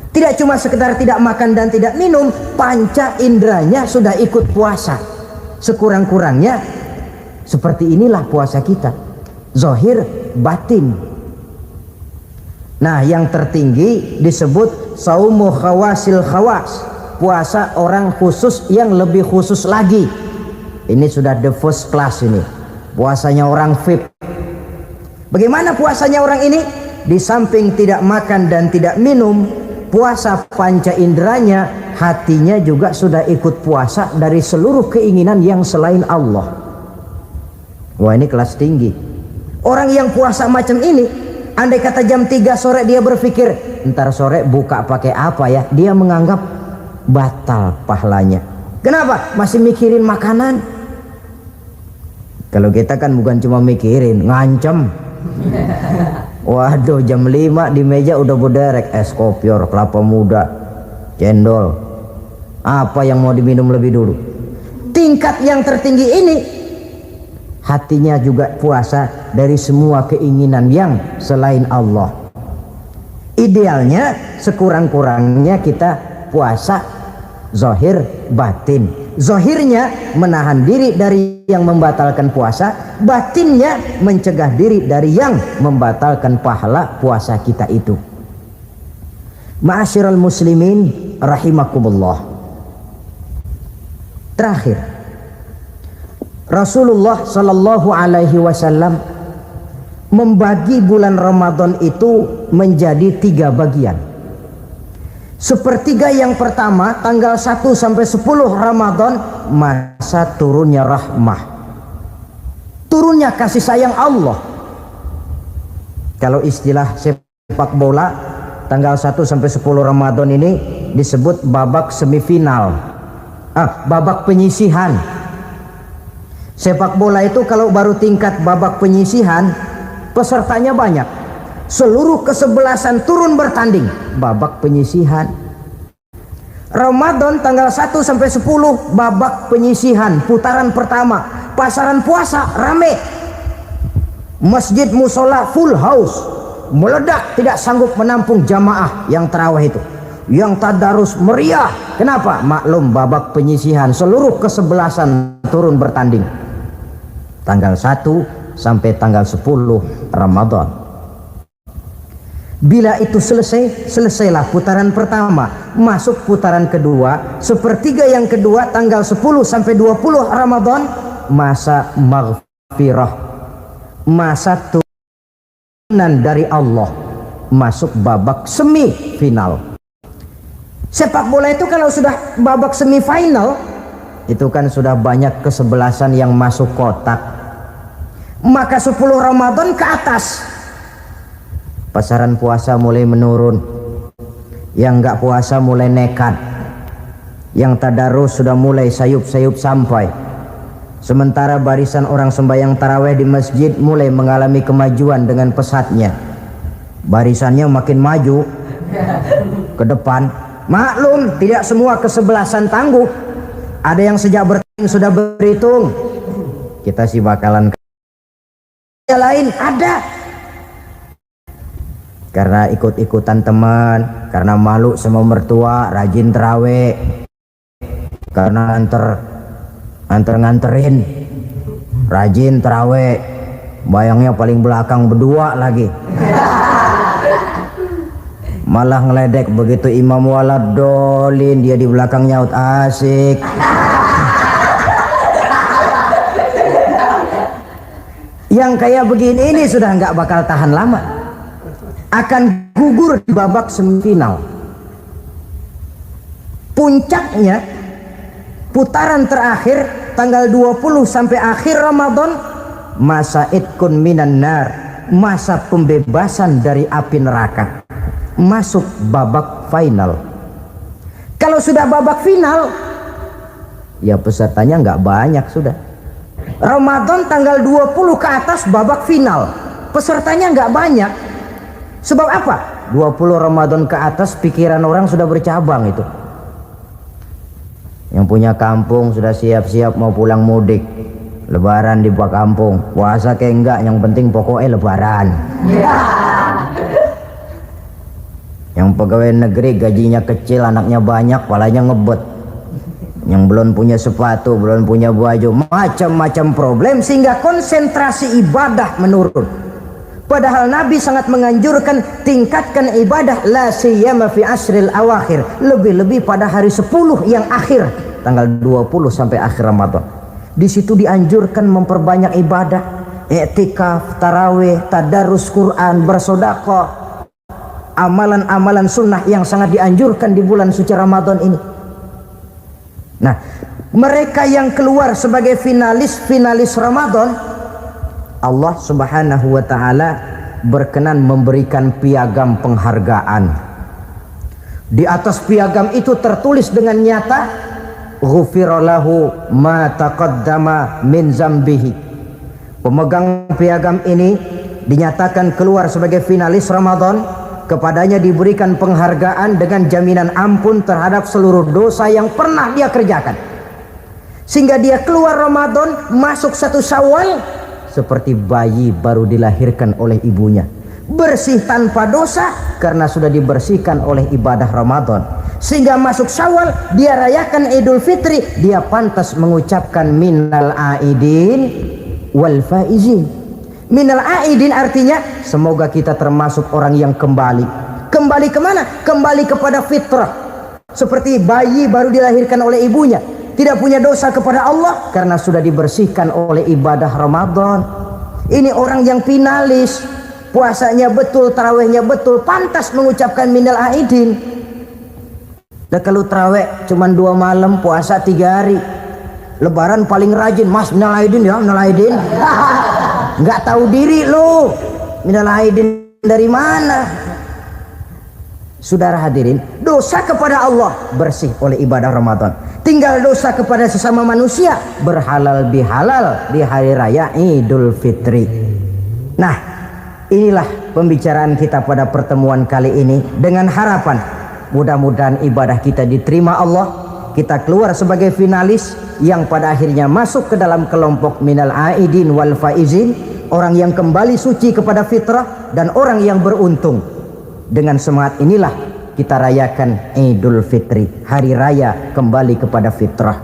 Tidak cuma sekedar tidak makan dan tidak minum, panca inderanya sudah ikut puasa. Sekurang-kurangnya seperti inilah puasa kita, zahir batin. Nah, yang tertinggi disebut saumu khawasil khawas, puasa orang khusus yang lebih khusus lagi. Ini sudah the first class ini, puasanya orang VIP. Bagaimana puasanya orang ini? Di samping tidak makan dan tidak minum, puasa panca inderanya, hatinya juga sudah ikut puasa dari seluruh keinginan yang selain Allah. Wah, ini kelas tinggi. Orang yang puasa macam ini, andai kata jam 3 sore dia berpikir, ntar sore buka pakai apa ya, dia menganggap batal pahalanya. Kenapa? Masih mikirin makanan. Kalau kita kan bukan cuma mikirin, ngancem. Waduh, jam 5 di meja udah berderek es kopior, kelapa muda, cendol. Apa yang mau diminum lebih dulu? Tingkat yang tertinggi ini hatinya juga puasa dari semua keinginan yang selain Allah. Idealnya sekurang-kurangnya kita puasa zahir batin. Zahirnya menahan diri dari yang membatalkan puasa, batinnya mencegah diri dari yang membatalkan pahala puasa kita itu. Ma'asyiral muslimin rahimakumullah. Terakhir, Rasulullah sallallahu alaihi wasallam membagi bulan Ramadan itu menjadi 3 bagian. Sepertiga yang pertama tanggal 1 sampai 10 Ramadan masa turunnya rahmah, turunnya kasih sayang Allah. Kalau istilah sepak bola, tanggal 1 sampai 10 Ramadan ini disebut babak semifinal, babak penyisihan. Sepak bola itu kalau baru tingkat babak penyisihan, pesertanya banyak, seluruh kesebelasan turun bertanding, babak penyisihan. Ramadan tanggal 1 sampai 10 babak penyisihan, putaran pertama. Pasaran puasa rame, masjid musola full house, meledak, tidak sanggup menampung jamaah yang tarawih itu, yang tadarus meriah. Kenapa? Maklum babak penyisihan, seluruh kesebelasan turun bertanding. Tanggal 1 sampai tanggal 10 Ramadan. Bila itu selesai, selesailah putaran pertama, masuk putaran kedua. Sepertiga yang kedua tanggal 10 sampai 20 Ramadan, masa maghfirah, masa turunan dari Allah, masuk babak semifinal. Sepak bola itu kalau sudah babak semifinal, itu kan sudah banyak kesebelasan yang masuk kotak. Maka 10 Ramadan ke atas, pasaran puasa mulai menurun. Yang enggak puasa mulai nekat. Yang tadarus sudah mulai sayup-sayup sampai. Sementara barisan orang sembahyang tarawih di masjid mulai mengalami kemajuan dengan pesatnya. Barisannya makin maju ke depan. Maklum, tidak semua kesebelasan tangguh. Ada yang sejak bertanding sudah berhitung, kita sih bakalan lain, ada karena ikut-ikutan teman, karena malu sama mertua, rajin terawih, karena nganterin, rajin terawih, bayangnya paling belakang berdua lagi, malah ngeledek. Begitu imam waladolin, dia di belakang nyaut asik. Yang kayak begini ini sudah nggak bakal tahan lama, akan gugur di babak semifinal. Puncaknya putaran terakhir tanggal 20 sampai akhir Ramadan, masa itkun minan nar, masa pembebasan dari api neraka, masuk babak final. Kalau sudah babak final, ya pesertanya nggak banyak sudah. Ramadan tanggal 20 ke atas babak final, pesertanya nggak banyak. Sebab apa? 20 Ramadan ke atas pikiran orang sudah bercabang itu. Yang punya kampung sudah siap-siap mau pulang mudik, lebaran di buah kampung, puasa kayak enggak, yang penting pokoknya lebaran. Yang pegawai negeri gajinya kecil, anaknya banyak, palanya ngebet. Yang belum punya sepatu, belum punya baju, macam-macam problem, sehingga konsentrasi ibadah menurun. Padahal Nabi sangat menganjurkan tingkatkan ibadah, la siyama fi asril awakhir, lebih-lebih pada hari 10 yang akhir, tanggal 20 sampai akhir Ramadan. Di situ dianjurkan memperbanyak ibadah, i'tikaf, tarawih, tadarus Quran, bersedekah, amalan-amalan sunnah yang sangat dianjurkan di bulan suci Ramadan ini. Nah, mereka yang keluar sebagai finalis Ramadan, Allah Subhanahu wa ta'ala berkenan memberikan piagam penghargaan. Di atas piagam itu tertulis dengan nyata, ghufira lahu ma taqaddama min zambihi. Pemegang piagam ini dinyatakan keluar sebagai finalis Ramadan, kepadanya diberikan penghargaan dengan jaminan ampun terhadap seluruh dosa yang pernah dia kerjakan, sehingga dia keluar Ramadan masuk 1 Syawal seperti bayi baru dilahirkan oleh ibunya, bersih tanpa dosa karena sudah dibersihkan oleh ibadah Ramadan, sehingga masuk Syawal dia rayakan Idul Fitri, dia pantas mengucapkan minal aidin wal faizin. Minal aidin artinya semoga kita termasuk orang yang kembali kemana? Kembali kepada fitrah, seperti bayi baru dilahirkan oleh ibunya, tidak punya dosa kepada Allah karena sudah dibersihkan oleh ibadah Ramadan. Ini orang yang finalis, puasanya betul, tarawihnya betul, pantas mengucapkan minal aidin. Dan kalau tarawih cuma 2 malam, puasa 3 hari, Lebaran paling rajin, Mas minal aidin ya, minal aidin. Nggak tahu diri lo, minal aidin dari mana? Saudara hadirin, dosa kepada Allah bersih oleh ibadah Ramadan, tinggal dosa kepada sesama manusia berhalal bihalal di hari raya Idul Fitri. Nah, inilah pembicaraan kita pada pertemuan kali ini, dengan harapan mudah-mudahan ibadah kita diterima Allah, kita keluar sebagai finalis yang pada akhirnya masuk ke dalam kelompok minal aidin wal faizin, orang yang kembali suci kepada fitrah dan orang yang beruntung. Dengan semangat inilah kita rayakan Idul Fitri, hari raya kembali kepada fitrah.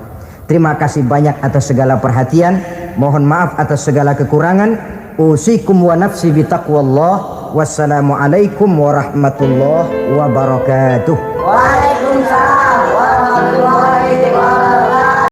Terima kasih banyak atas segala perhatian, mohon maaf atas segala kekurangan. Usikum wa nafsi bitaqwallah. Wassalamualaikum warahmatullahi wabarakatuh. Waalaikumsalam.